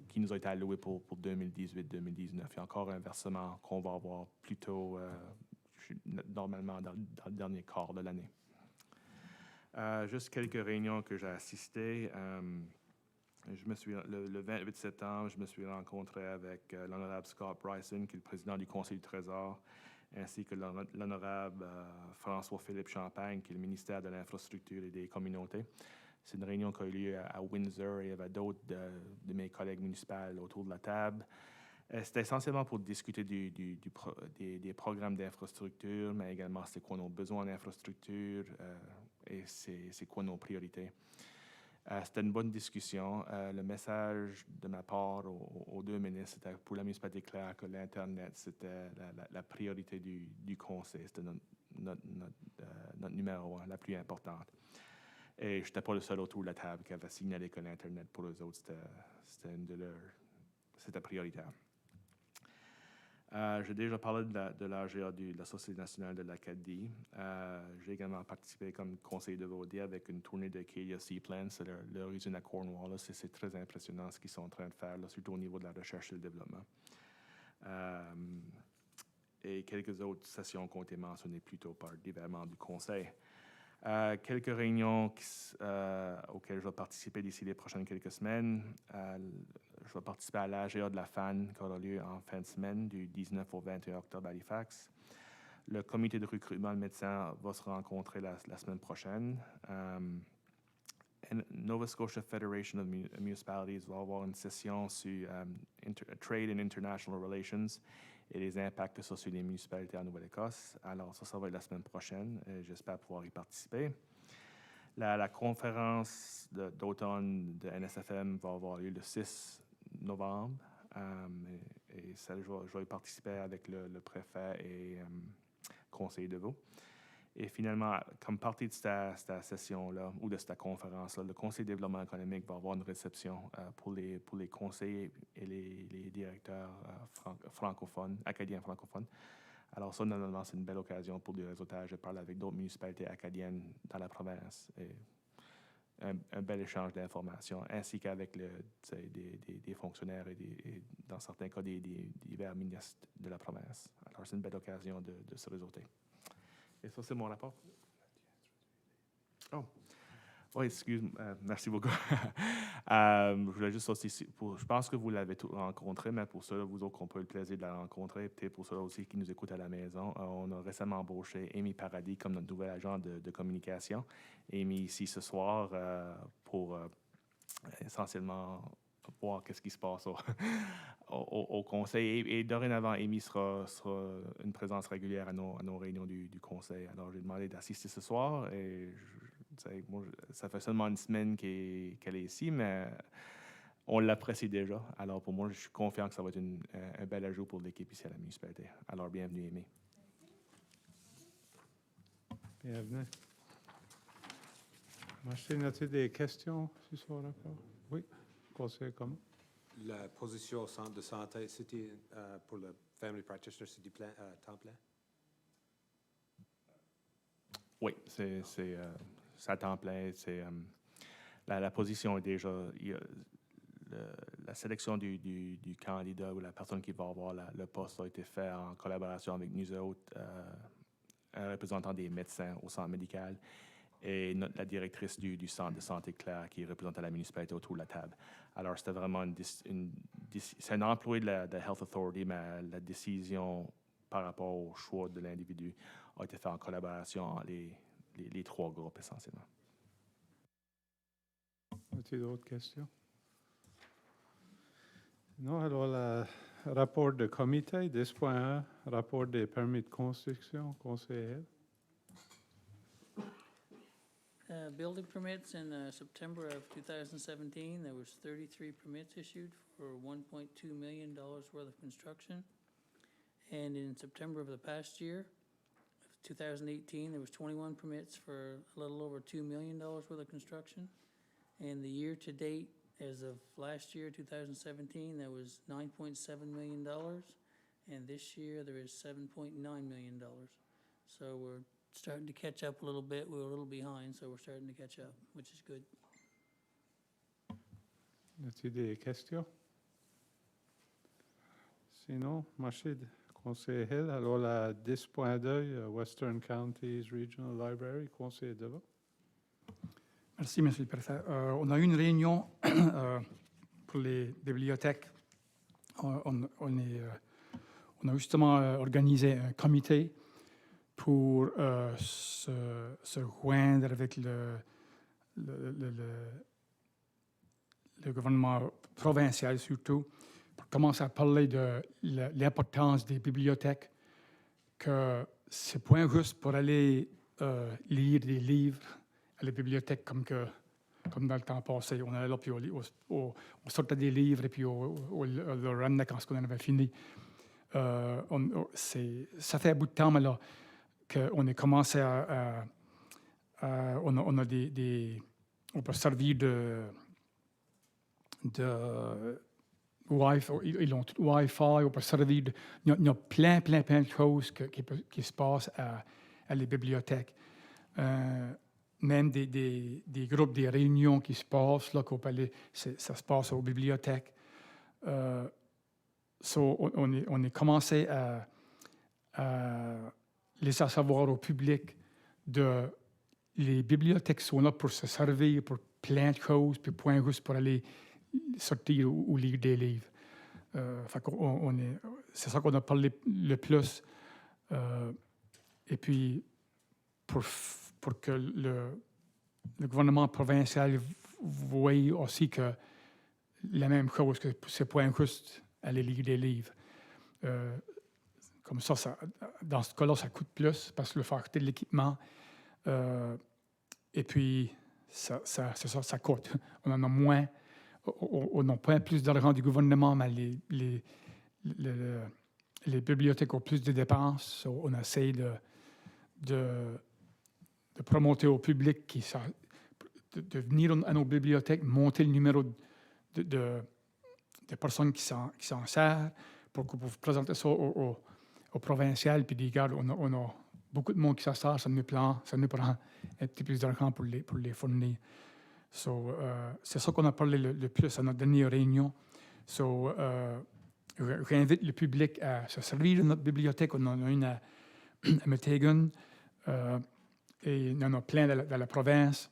qui nous a été alloué pour 2018-2019. Il y a encore un versement qu'on va avoir plus tôt, normalement dans le dernier quart de l'année. Juste quelques réunions que j'ai assistées. Le 28 septembre, je me suis rencontré avec l'honorable Scott Bryson, qui est le président du Conseil du Trésor, ainsi que l'honorable François-Philippe Champagne, qui est le ministère de l'Infrastructure et des Communautés. C'est une réunion qui a eu lieu à Windsor et il y avait d'autres de mes collègues municipaux autour de la table. C'était essentiellement pour discuter des programmes d'infrastructure, mais également c'est quoi nos besoins d'infrastructure et c'est quoi nos priorités. C'était une bonne discussion. Le message de ma part aux deux ministres, c'était pour la municipalité claire que l'Internet, c'était la priorité du conseil. C'était notre numéro 1, la plus importante. Et je n'étais pas le seul autour de la table qui avait signalé que l'Internet, pour eux autres, c'était prioritaire. J'ai déjà parlé de l'AGA de la Société nationale de l'Acadie. J'ai également participé comme conseiller de Vaudie avec une tournée de Acadia Seaplanes. C'est leur usine à Cornwall. C'est très impressionnant ce qu'ils sont en train de faire, là, surtout au niveau de la recherche et le développement. Et quelques autres sessions qui ont été mentionnées plus tôt par divers membres du conseil. Quelques réunions auxquelles je vais participer d'ici les prochaines quelques semaines. Je vais participer à l'AGA de la FAN qui aura lieu en fin de semaine, du 19 au 21 octobre à Halifax. Le comité de recrutement de médecins va se rencontrer la semaine prochaine. Nova Scotia Federation of Municipalities va avoir une session sur Trade and International Relations et les impacts sociaux des municipalités en Nouvelle-Écosse. Alors, ça va être la semaine prochaine. J'espère pouvoir y participer. La conférence d'automne de NSFM va avoir lieu le 6 novembre. Et ça, je vais y participer avec le préfet et conseiller de Vaud. Et finalement, comme partie de cette session-là, ou de cette conférence-là, le Conseil de développement économique va avoir une réception pour les conseillers et les directeurs francophones, acadiens francophones. Alors ça, normalement, c'est une belle occasion pour du réseautage. Je parle avec d'autres municipalités acadiennes dans la province. Et un bel échange d'informations, ainsi qu'avec des fonctionnaires et dans certains cas, des divers ministres de la province. Alors, c'est une belle occasion de se réseauter. Et ça, c'est mon rapport. Oh, oui, excuse-moi. Merci beaucoup. Je voulais juste aussi, je pense que vous l'avez tous rencontré, mais pour ceux vous autres qui ont pas eu le plaisir de la rencontrer, peut-être pour ceux aussi qui nous écoutent à la maison, on a récemment embauché Amy Paradis comme notre nouvel agent de communication. Amy ici ce soir pour essentiellement voir qu'est-ce qui se passe au conseil. Et dorénavant, Amy sera une présence régulière à nos réunions du conseil. Alors, j'ai demandé d'assister ce soir et moi, ça fait seulement une semaine qu'elle est ici, mais on l'apprécie déjà. Alors, pour moi, je suis confiant que ça va être un bel ajout pour l'équipe ici à la municipalité. Alors, bienvenue, Amy. Bienvenue. Marcin, as-tu des questions sur ce rapport? Oui, conseiller comment? La position au centre de santé, c'était pour le family practitioner, c'est du temps plein? Oui, c'est à temps plein. La position est déjà... la sélection du candidat ou la personne qui va avoir le poste a été faite en collaboration avec nous autres, un représentant des médecins au centre médical et la directrice du centre de santé Claire qui représente la municipalité autour de la table. Alors, c'était vraiment c'est un employé de la Health Authority, mais la décision par rapport au choix de l'individu a été faite en collaboration entre les trois groupes essentiellement. As-tu d'autres questions? Non, alors le rapport de comité, 10.1, rapport des permis de construction, conseiller. Building permits in September of 2017, there was 33 permits issued for $1.2 million worth of construction. And in September of the past year, 2018, there was 21 permits for a little over $2 million worth of construction. And the year to date, as of last year, 2017, there was $9.7 million. And this year, there is $7.9 million. So we're starting to catch up a little bit. We were a little behind, so we're starting to catch up, which is good. As-tu des questions? Sinon, Marcin, conseiller Hill. Alors, la 10.2, Western Counties Regional Library, conseiller Devon. Merci, Monsieur le Préfet. On a eu une réunion pour les bibliothèques. On on a justement organisé un comité pour se joindre avec le gouvernement provincial surtout, pour commencer à parler de l'importance des bibliothèques, que c'est point juste pour aller lire des livres à la bibliothèque comme dans le temps passé. On allait là, puis on sortait des livres, et puis on le ramenait quand on en avait fini. Ça fait un bout de temps, mais là, qu'on a commencé on a on peut servir de Wi-Fi, ils ont tout Wi-Fi, on peut servir il y a plein de choses qui se passent à les bibliothèques. Même des groupes, des réunions qui se passent, là, ça se passe aux bibliothèques. On a commencé à laisser savoir au public de les bibliothèques sont là pour se servir pour plein de choses, puis point juste pour aller sortir ou lire des livres. C'est ça qu'on a parlé le plus. Et puis, pour que le gouvernement provincial voie aussi que la même chose, que c'est point juste aller lire des livres. Comme ça, dans ce cas-là, ça coûte plus parce que le faire acheter de l'équipement. Et puis, c'est ça, ça coûte. On en a moins. On n'a pas plus d'argent du gouvernement, mais les bibliothèques ont plus de dépenses. On essaie de promoter au public de venir à nos bibliothèques, monter le numéro de personnes qui s'en servent pour que vous présentez ça au provincial, puis dire, regarde, on a beaucoup de monde qui s'en sert, ça nous prend un petit plus d'argent pour les fournir. C'est ça qu'on a parlé le plus à notre dernière réunion. J'invite le public à se servir de notre bibliothèque. On en a une à Meteghan, et il y en a plein dans la province.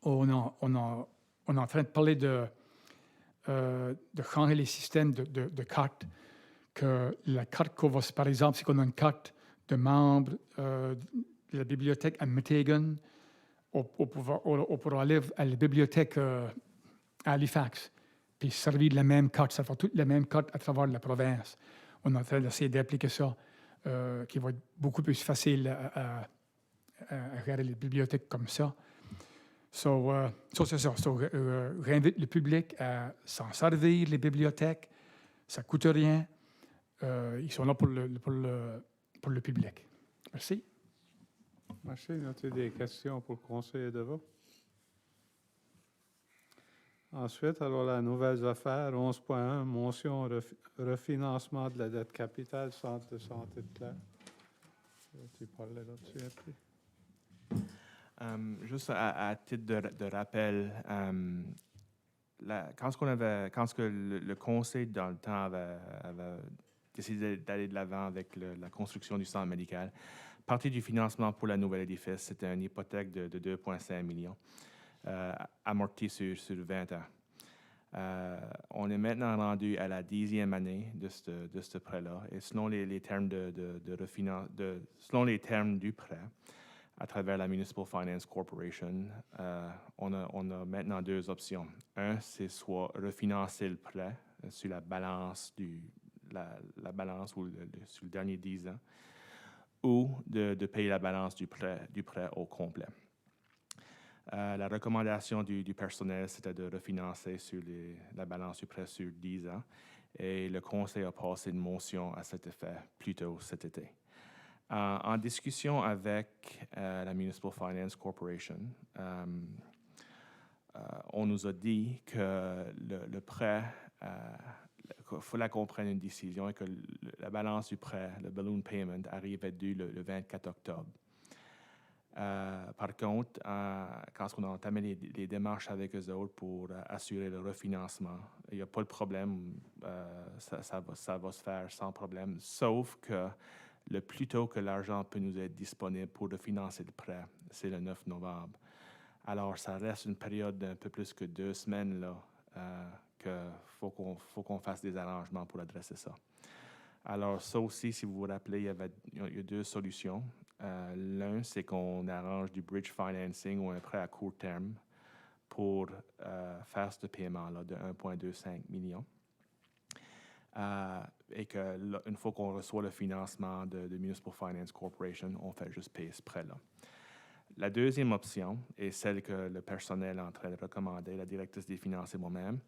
On est en train de parler de changer les systèmes de cartes. Que la carte qu'on va, par exemple, si on a une carte de membre de la bibliothèque à Meteghan, on pourra aller à la bibliothèque à Halifax, puis servir de la même carte, ça fait toute la même carte à travers la province. On est en train d'essayer d'appliquer ça, qui va être beaucoup plus facile à regarder les bibliothèques comme ça. C'est ça. J'invite le public à s'en servir, les bibliothèques. Ça ne coûte rien. Ils sont là pour le public. Merci. Merci. As-tu des questions pour le conseiller de vote? Ensuite, alors la nouvelle affaire, 11.1, motion refinancement de la dette capitale, centre de santé de Clare. Tu parlais là-dessus après? Juste à titre de rappel, quand le conseil dans le temps avait décidé d'aller de l'avant avec la construction du centre médical, partie du financement pour la nouvelle édifice, c'était une hypothèque de 2,5 millions, amortie sur 20 ans. On est maintenant rendu à la 10e année de ce prêt-là, et selon les termes selon les termes du prêt, à travers la Municipal Finance Corporation, on a maintenant deux options. Un, c'est soit refinancer le prêt sur la balance la balance ou sur le dernier 10 ans, ou de payer la balance du prêt au complet. La recommandation du personnel, c'était de refinancer sur la balance du prêt sur 10 ans, et le conseil a passé une motion à cet effet plus tôt cet été. En discussion avec la Municipal Finance Corporation, on nous a dit que le prêt, il fallait qu'on prenne une décision et que la balance du prêt, le balloon payment, arrivait dû le 24 octobre. Par contre, quand on a entamé les démarches avec eux autres pour assurer le refinancement, il n'y a pas de problème, ça va se faire sans problème, sauf que le plus tôt que l'argent peut nous être disponible pour refinancer le prêt, c'est le 9 novembre. Alors, ça reste une période d'un peu plus que 2 semaines là, qu'il faut qu'on fasse des arrangements pour adresser ça. Alors, ça aussi, si vous vous rappelez, il y a deux solutions. L'un, c'est qu'on arrange du bridge financing ou un prêt à court terme pour faire ce paiement-là de 1,25 million. Et qu'une fois qu'on reçoit le financement de Municipal Finance Corporation, on fait juste payer ce prêt-là. La deuxième option, et celle que le personnel est en train de recommander, la directrice des finances et moi-même,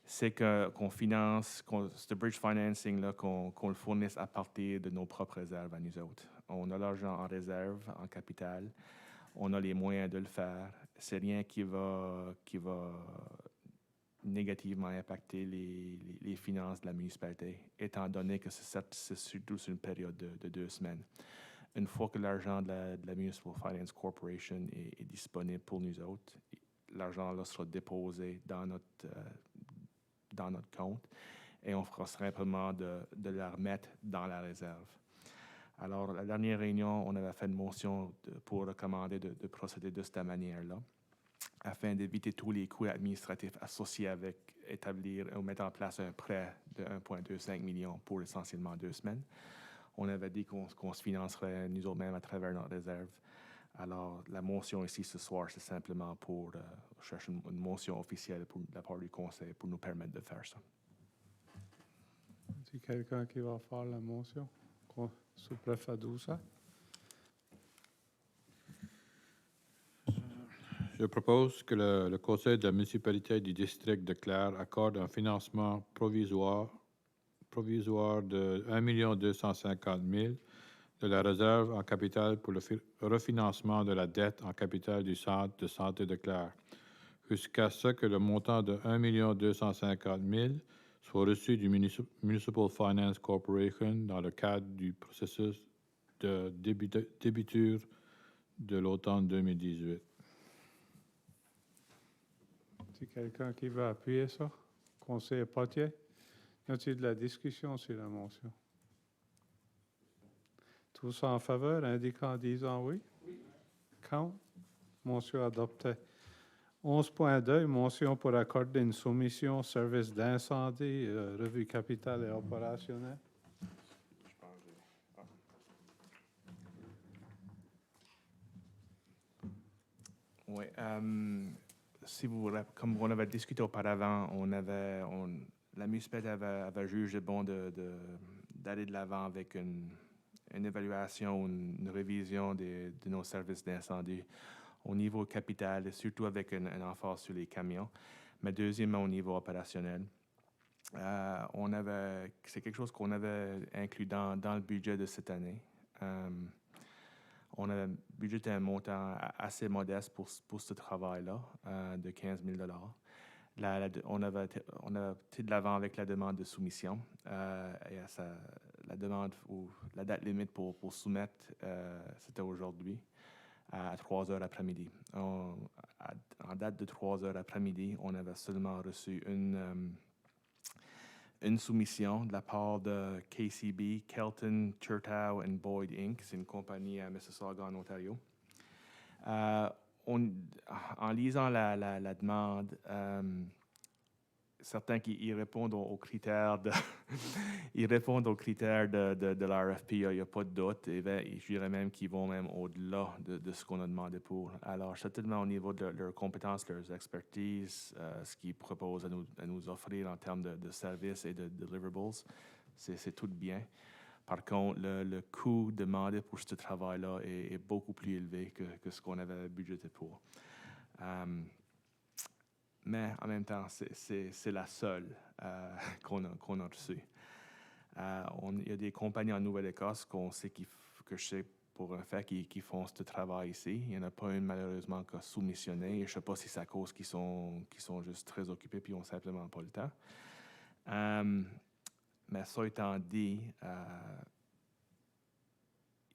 c'est qu'on finance ce bridge financing-là, qu'on le fournisse à partir de nos propres réserves à nous autres. On a l'argent en réserve, en capital. On a les moyens de le faire. C'est rien qui va négativement impacter les finances de la municipalité, étant donné que c'est surtout sur une période de 2 semaines. Une fois que l'argent de la Municipal Finance Corporation est disponible pour nous autres, l'argent là sera déposé dans notre compte et on fera simplement de la remettre dans la réserve. Alors, la dernière réunion, on avait fait une motion pour recommander de procéder de cette manière-là, afin d'éviter tous les coûts administratifs associés avec établir ou mettre en place un prêt de 1,25 million pour essentiellement 2 semaines. On avait dit qu'on se financerait nous autres-mêmes à travers notre réserve. Alors, la motion ici ce soir, c'est simplement pour chercher une motion officielle de la part du Conseil pour nous permettre de faire ça. Est-ce quelqu'un qui va faire la motion? Sous Fadusa? Je propose que le Conseil de la municipalité du district de Clare accorde un financement provisoire de 1 250 000 de la réserve en capital pour le refinancement de la dette en capital du centre de santé de Clare, jusqu'à ce que le montant de 1 250 000 soit reçu du Municipal Finance Corporation dans le cadre du processus de débiture de l'automne 2018. Est-ce quelqu'un qui va appuyer ça? Conseiller Potier? Y a-t-il de la discussion sur la motion? Tous en faveur, indiquant en disant oui. Oui. Contre? Motion adoptée. 11.2, motion pour accorder une soumission service d'incendie, revue capitale et opérationnelle. Oui. Si comme on avait discuté auparavant, la municipalité avait jugé bon d'aller de l'avant avec une évaluation, une révision de nos services d'incendie au niveau capital et surtout avec un emphase sur les camions, mais deuxièmement au niveau opérationnel. C'est quelque chose qu'on avait inclus dans le budget de cette année. On avait budgété un montant assez modeste pour ce travail-là, de 15 000 $. On avait été de l'avant avec la demande de soumission. Et la demande ou la date limite pour soumettre, c'était aujourd'hui à 3 heures après-midi. En date de 3 heures après-midi, on avait seulement reçu une soumission de la part de KCB, Kelton, Chertow and Boyd Inc. C'est une compagnie à Mississauga, en Ontario. En lisant la demande, certains qui répondent aux critères de ils répondent aux critères de l'RFP, il n'y a pas de doute, et je dirais même qu'ils vont même au-delà de ce qu'on a demandé pour. Alors, certainement au niveau de leurs compétences, leurs expertises, ce qu'ils proposent à nous offrir en termes de services et de deliverables, c'est tout bien. Par contre, le coût demandé pour ce travail-là est beaucoup plus élevé que ce qu'on avait budgété pour. Mais en même temps, c'est la seule qu'on a reçue. Il y a des compagnies en Nouvelle-Écosse que je sais pour un fait qui font ce travail ici. Il n'y en a pas une malheureusement qui a soumissionné. Je ne sais pas si c'est à cause qu'ils sont juste très occupés et ils n'ont simplement pas le temps. Mais ça étant dit,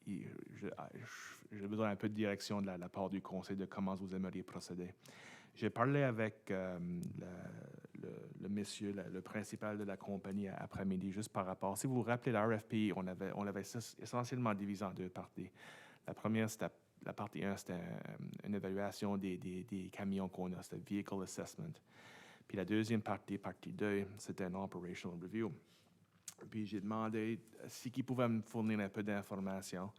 j'ai besoin un peu de direction de la part du conseil de comment vous aimeriez procéder. J'ai parlé avec le monsieur, le principal de la compagnie après-midi, juste par rapport. Si vous vous rappelez, la RFP, on l'avait essentiellement divisé en 2 parties. La première, la partie 1, c'était une évaluation des camions qu'on a, c'était Vehicle Assessment. Puis la deuxième partie 2, c'était un Operational Review. Puis j'ai demandé si qu'ils pouvaient me fournir un peu d'informations.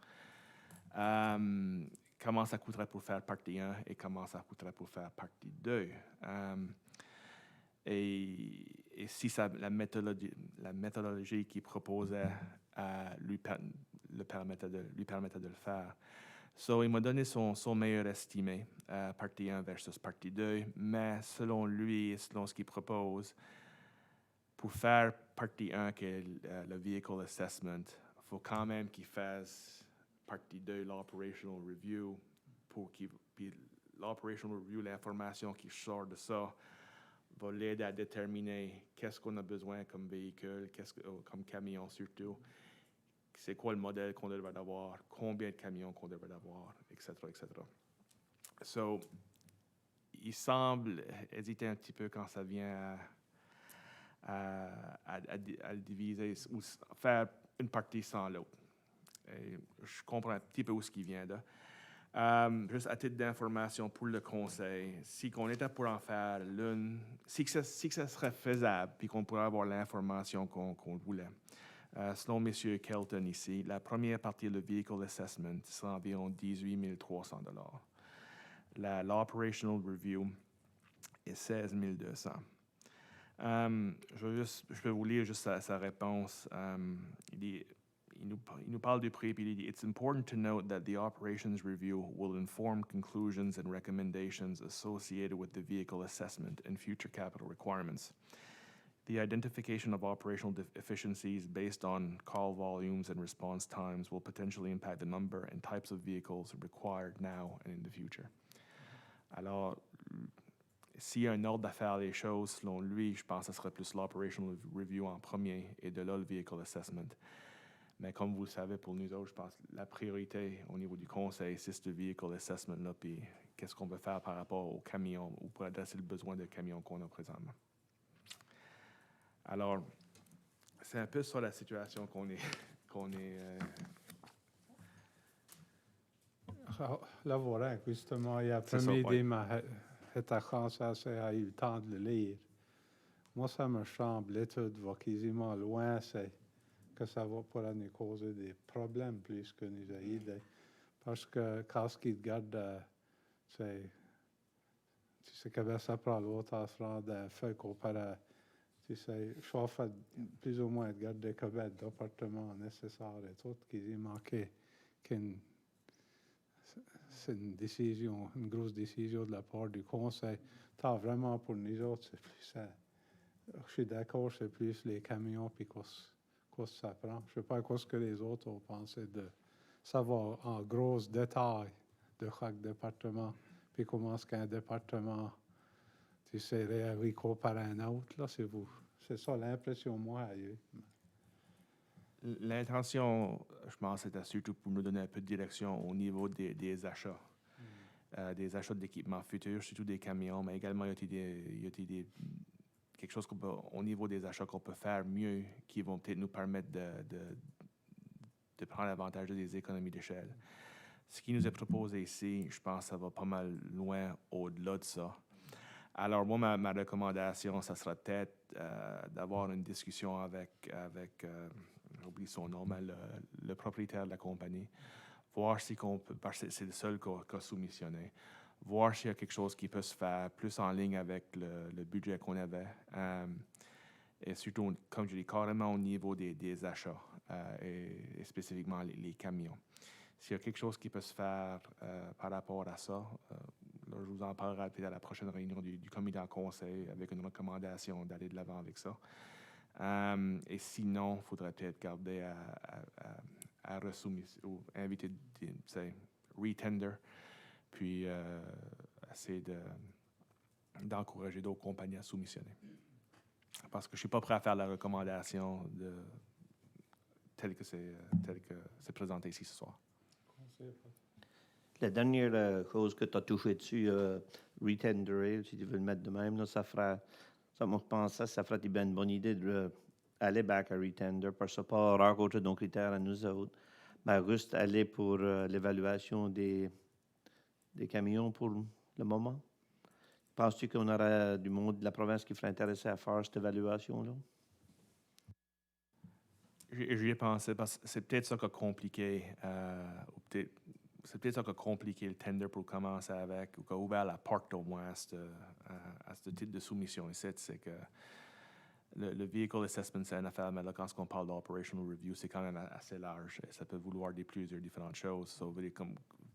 Comment ça coûterait pour faire partie 1 et comment ça coûterait pour faire partie 2. Et si la méthodologie qu'il proposait lui permettait de le faire. So, il m'a donné son meilleur estimé, partie 1 versus partie 2, mais selon lui et selon ce qu'il propose, pour faire partie 1, qui est le vehicle assessment, il faut quand même qu'il fasse partie 2, l'operational review, puis l'operational review, l'information qui sort de ça, va l'aider à déterminer qu'est-ce qu'on a besoin comme véhicule, comme camion surtout, c'est quoi le modèle qu'on devrait avoir, combien de camions qu'on devrait avoir, etc., etc. So, il semble hésiter un petit peu quand ça vient à le diviser ou faire une partie sans l'autre. Et je comprends un petit peu où ce qui vient de. Juste à titre d'information pour le conseil, si on était pour en faire l'une, si que ça serait faisable, puis qu'on pourrait avoir l'information qu'on voulait. Selon M. Kelton ici, la première partie de Vehicle Assessment sera environ 18 300 $. L'Operational Review est 16 200 $. Je peux vous lire juste sa réponse. Il nous parle du prix, puis il dit « It's important to note that the operations review will inform conclusions and recommendations associated with the vehicle assessment and future capital requirements. The identification of operational efficiencies based on call volumes and response times will potentially impact the number and types of vehicles required now and in the future. » Alors, s'il y a un ordre à faire les choses, selon lui, je pense que ce serait plus l'operational review en premier et de là le vehicle assessment. Mais comme vous le savez, pour nous autres, je pense que la priorité au niveau du conseil, c'est ce vehicle assessment-là, puis qu'est-ce qu'on veut faire par rapport aux camions ou pour adresser le besoin de camions qu'on a présentement. Alors, c'est un peu ça la situation qu'on est. Lavorare justement, il y a C'est ça, premier ouais. idée, mais cette chance a eu le temps de le lire. Moi, ça me semble, l'étude va quasiment loin, c'est que ça va pour nous causer des problèmes plus que nous aider. Parce que quand ce qui garde, c'est que ça prend l'autre à se rendre fait comparé. Tu sais, je fais plus ou moins garder que d'appartements nécessaires et tout, quasiment c'est une décision, une grosse décision de la part du conseil. Tant vraiment pour nous autres, c'est plus je suis d'accord, c'est plus les camions puis quoi ça prend. Je ne sais pas ce que les autres ont pensé de savoir en gros détail de chaque département, puis comment est-ce qu'un département, tu sais, réagit par un autre, là, c'est ça l'impression, moi, a eu. L'intention, je pense, c'était surtout pour nous donner un peu de direction au niveau des achats. Des achats d'équipements futurs, surtout des camions, mais également il y a quelque chose au niveau des achats qu'on peut faire mieux, qui vont peut-être nous permettre de prendre avantage des économies d'échelle. Ce qui nous est proposé ici, je pense que ça va pas mal loin au-delà de ça. Alors moi, ma recommandation, ça sera peut-être d'avoir une discussion avec j'oublie son nom, mais le propriétaire de la compagnie, voir si qu'on peut, parce que c'est le seul qu'a soumissionné, voir s'il y a quelque chose qui peut se faire plus en ligne avec le budget qu'on avait. Et surtout, comme je dis, carrément au niveau des achats et spécifiquement les camions. S'il y a quelque chose qui peut se faire par rapport à ça, là, je vous en parlerai peut-être à la prochaine réunion du comité en conseil avec une recommandation d'aller de l'avant avec ça. Et sinon, il faudrait peut-être garder à resoumettre ou inviter, retender, puis essayer d'encourager d'autres compagnies à soumissionner. Parce que je ne suis pas prêt à faire la recommandation telle que c'est présenté ici ce soir. La dernière chose que tu as touché dessus, retender, si tu veux le mettre de même, là, ça me pense que ça ferait une bonne idée d'aller back à retender, parce que pas rencontrer nos critères à nous autres, mais juste aller pour l'évaluation des camions pour le moment. Penses-tu qu'on aurait du monde de la province qui serait intéressé à faire cette évaluation-là? J'y ai pensé parce que c'est peut-être ça qui a compliqué, c'est peut-être ça qui a compliqué le tender pour commencer avec, ou qui a ouvert la porte au moins à ce type de soumission ici, c'est que le vehicle assessment, c'est une affaire, mais là, quand on parle d'operational review, c'est quand même assez large. Et ça peut vouloir plusieurs différentes choses. So,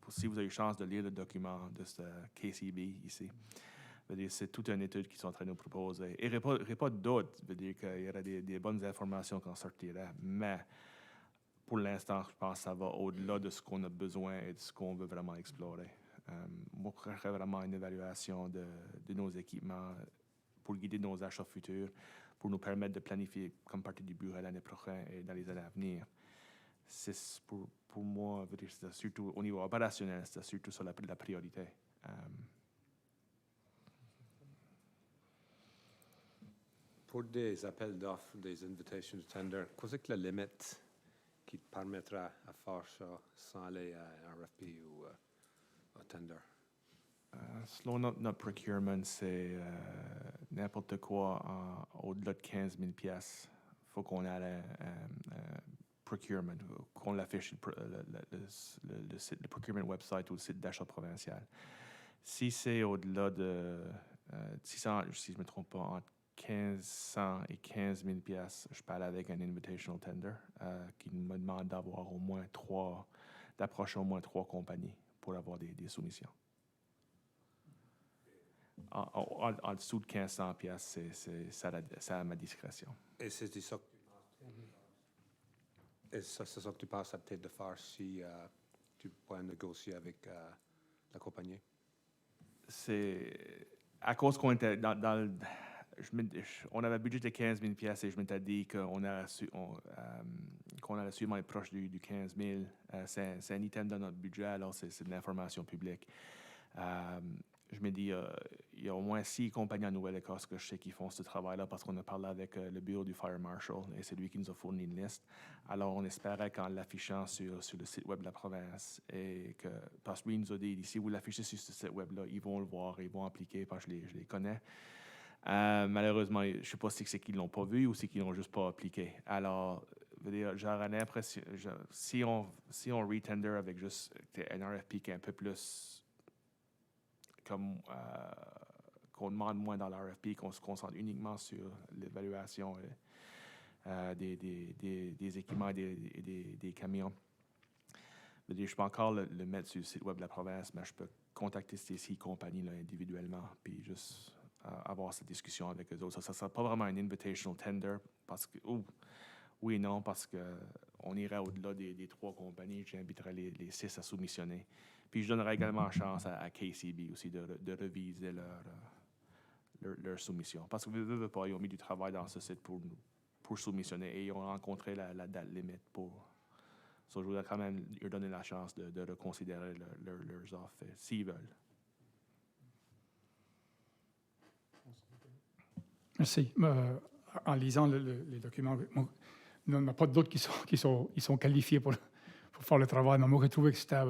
si vous avez eu chance de lire le document de ce KCB ici, c'est toute une étude qu'ils sont en train de nous proposer. Et il n'y aurait pas de doute, qu'il y aurait des bonnes informations qui en sortiraient. Mais pour l'instant, je pense que ça va au-delà de ce qu'on a besoin et de ce qu'on veut vraiment explorer. Moi, je ferais vraiment une évaluation de nos équipements pour guider nos achats futurs, pour nous permettre de planifier comme partie du bureau l'année prochaine et dans les années à venir. C'est pour moi, c'est surtout au niveau opérationnel, c'est surtout ça la priorité. Pour des appels d'offres, des invitations to tender, qu'est-ce que la limite qui te permettra à faire ça sans aller à un RFP ou à tender? Selon notre procurement, c'est n'importe quoi au-delà de 15 000 pièces. Il faut qu'on ait procurement, qu'on l'affiche le procurement website ou le site d'achat provincial. Si c'est au-delà de 600, si je ne me trompe pas, entre 1500 et 15 000 pièces, je parle avec un invitational tender qui me demande d'avoir d'approcher au moins 3 compagnies pour avoir des soumissions. En dessous de 1500 pièces, c'est à ma discrétion. Et c'est ça que et c'est ça que tu penses à peut-être de faire si tu pourrais négocier avec la compagnie? C'est à cause qu'on était on avait un budget de 15 000 pièces et je m'étais dit qu'on allait sûrement être proche du 15 000. C'est un item dans notre budget, alors c'est de l'information publique. Je me dis, il y a au moins 6 compagnies en Nouvelle-Écosse que je sais qui font ce travail-là parce qu'on a parlé avec le bureau du Fire Marshal et c'est lui qui nous a fourni une liste. Alors, on espérait qu'en l'affichant sur le site web de la province, parce que lui nous a dit, si vous l'affichez sur ce site web-là, ils vont le voir, ils vont appliquer parce que je les connais. Malheureusement, je ne sais pas si c'est qu'ils ne l'ont pas vu ou si qu'ils n'ont juste pas appliqué. Alors, j'aurais l'impression, si on retender avec juste un RFP qui est un peu plus comme qu'on demande moins dans l'RFP, qu'on se concentre uniquement sur l'évaluation des équipements et des camions. Je peux encore le mettre sur le site web de la province, mais je peux contacter ces 6 compagnies-là individuellement, puis juste avoir cette discussion avec eux autres. Ça ne sera pas vraiment un invitational tender, parce que, oui et non, parce qu'on irait au-delà des 3 compagnies. J'inviterais les 6 à soumissionner. Puis je donnerai également la chance à KCB aussi de reviser leur soumission. Parce que veut pas, ils ont mis du travail dans ce site pour soumissionner et ils ont rencontré la date limite pour. So, je voudrais quand même leur donner la chance de reconsidérer leurs offres s'ils veulent. Merci. En lisant les documents, il n'y en a pas d'autres qui sont qualifiés pour faire le travail, mais moi, j'ai trouvé que c'était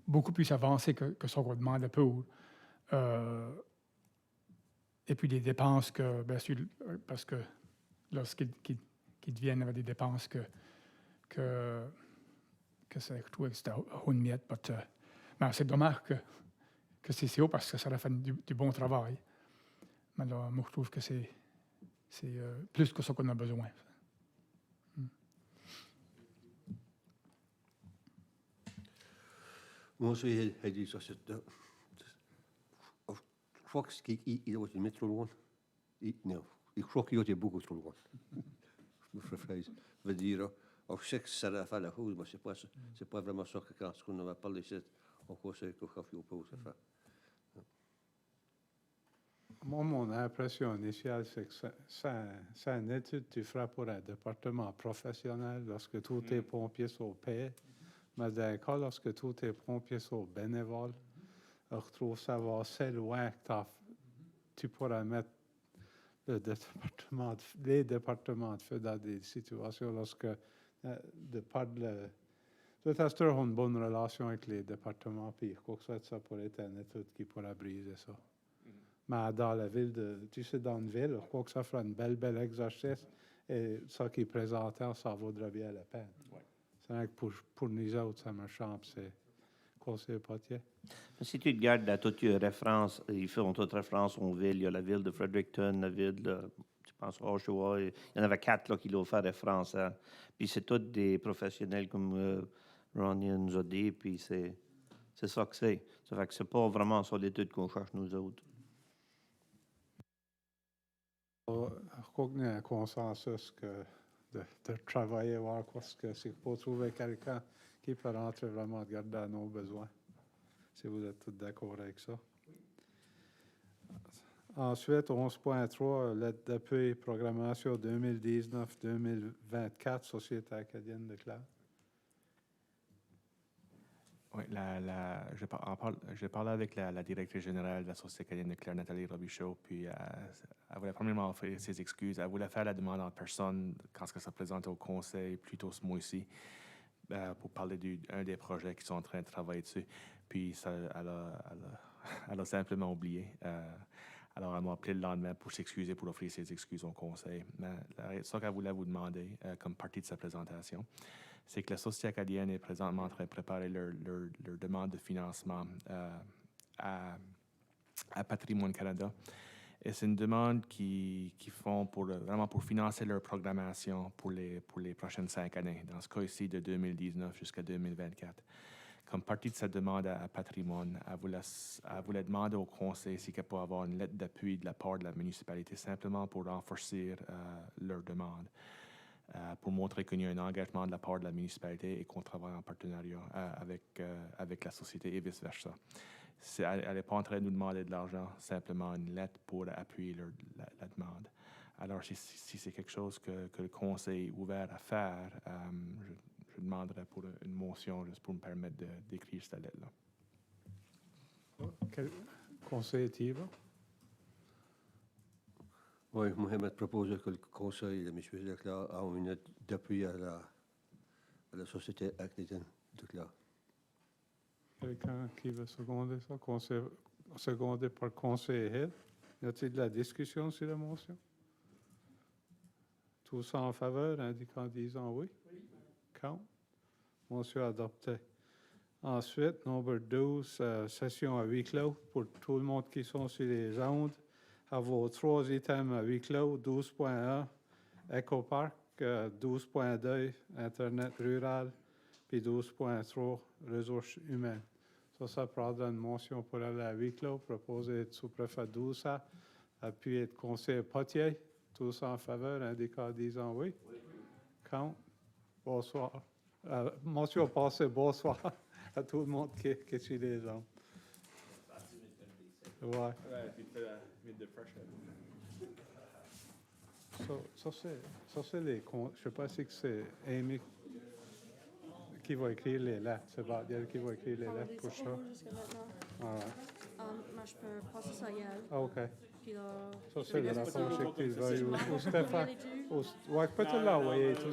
beaucoup plus avancé que ce qu'on demande peu. Et puis des dépenses que, bien sûr, parce que lorsqu'ils deviennent avec des dépenses que je trouvais que c'était une miette. Mais c'est dommage que c'est haut parce que ça a fait du bon travail. Mais là, moi, je trouve que c'est plus que ce qu'on a besoin. Moi, je dit ça, je crois qu'il was met trop loin. Non, je crois qu'il était beaucoup trop loin. Je me rephrase. Je veux dire, je sais que ça a fait la chose, mais c'est pas vraiment ça que quand on va parler de on conseille que je pose à faire. Moi, mon impression initiale, c'est que c'est une étude que tu feras pour un département professionnel lorsque tous tes pompiers sont payés. Mais dans le cas, lorsque tous tes pompiers sont bénévoles, je trouve ça va assez loin que tu pourras mettre les départements de feu dans des situations lorsque, de par le testeur a une bonne relation avec les départements, puis quoi que ça pourrait être une étude qui pourra briser ça. Mais dans la ville, tu sais, dans une ville, je crois que ça fera un bel exercice Et ça qui présentait, ça vaudrait bien la peine. C'est vrai que pour nous autres, ça me chambre, c'est conseiller Potier. Si tu regardes à toutes les références, ils font toutes références aux villes. Il y a la ville de Fredericton, la ville de, je pense, Oshawa. Il y en avait 4 là, qui l'ont fait référence à. Puis c'est tous des professionnels comme Ronnie nous a dit, puis c'est ça que c'est. Ça fait que c'est pas vraiment sur l'étude qu'on cherche nous autres. Je crois qu'il y a un consensus de travailler, voir parce que c'est pour trouver quelqu'un qui peut rentrer vraiment regarder à nos besoins. Si vous êtes tous d'accord avec ça. Ensuite, 11.3, l'aide d'appui programmation 2019-2024, Société acadienne de Clare. Oui, j'ai parlé avec la directrice générale de la Société acadienne de Clare, Nathalie Robichaud, puis elle voulait premièrement offrir ses excuses. Elle voulait faire la demande en personne quand ça se présentait au conseil plus tôt ce mois-ci pour parler d'un des projets qu'ils sont en train de travailler dessus. Puis elle a simplement oublié. Alors, elle m'a appelé le lendemain pour s'excuser, pour offrir ses excuses au conseil. Mais ça qu'elle voulait vous demander comme partie de sa présentation, c'est que la Société acadienne est présentement en train de préparer leur demande de financement à Patrimoine Canada. Et c'est une demande qu'ils font vraiment pour financer leur programmation pour les prochaines 5 années, dans ce cas ici de 2019 jusqu'à 2024. Comme partie de cette demande à Patrimoine, elle voulait demander au conseil s'il peut avoir une lettre d'appui de la part de la municipalité, simplement pour renforcer leur demande. Pour montrer qu'il y a un engagement de la part de la municipalité et qu'on travaille en partenariat avec la société et vice-versa. Elle n'est pas en train de nous demander de l'argent, simplement une lettre pour appuyer la demande. Alors, si c'est quelque chose que le conseil est ouvert à faire, je demanderais pour une motion juste pour me permettre d'écrire cette lettre-là. Quel conseiller Thibault? Oui, Mohamed propose que le conseil de M. Leclerc a une aide d'appui à la Société acadienne de Clare. Quelqu'un qui veut seconder ça? Secondé par conseiller Hill. Y a-t-il de la discussion sur la motion? Tous en faveur, indiquant disant oui. Count. Motion adoptée. Ensuite, nombre 12, session à huis clos pour tout le monde qui sont sur les ondes. À vos 3 items à huis clos, 12.1, Ecopark, 12.2, Internet rural, puis 12.3, ressources humaines. Ça prendra une motion pour aller à huis clos, proposer de sous-préfet 12 ça, appuyé de conseiller Potier. Tous en faveur, indiquant disant oui. Count. Bonsoir. Motion passée, bonsoir à tout le monde qui est sur les ondes. Ouais. Ça, c'est les comptes. Je ne sais pas si c'est Amy qui va écrire les lettres. C'est Badiel qui va écriire les lettres pour ça. Moi, je peux passer ça hier. Ah, OK. Puis là, Ça, c'est le rapport que tu veux. Ou Ou Stéphane. Ouais, peut-être l'envoyer tout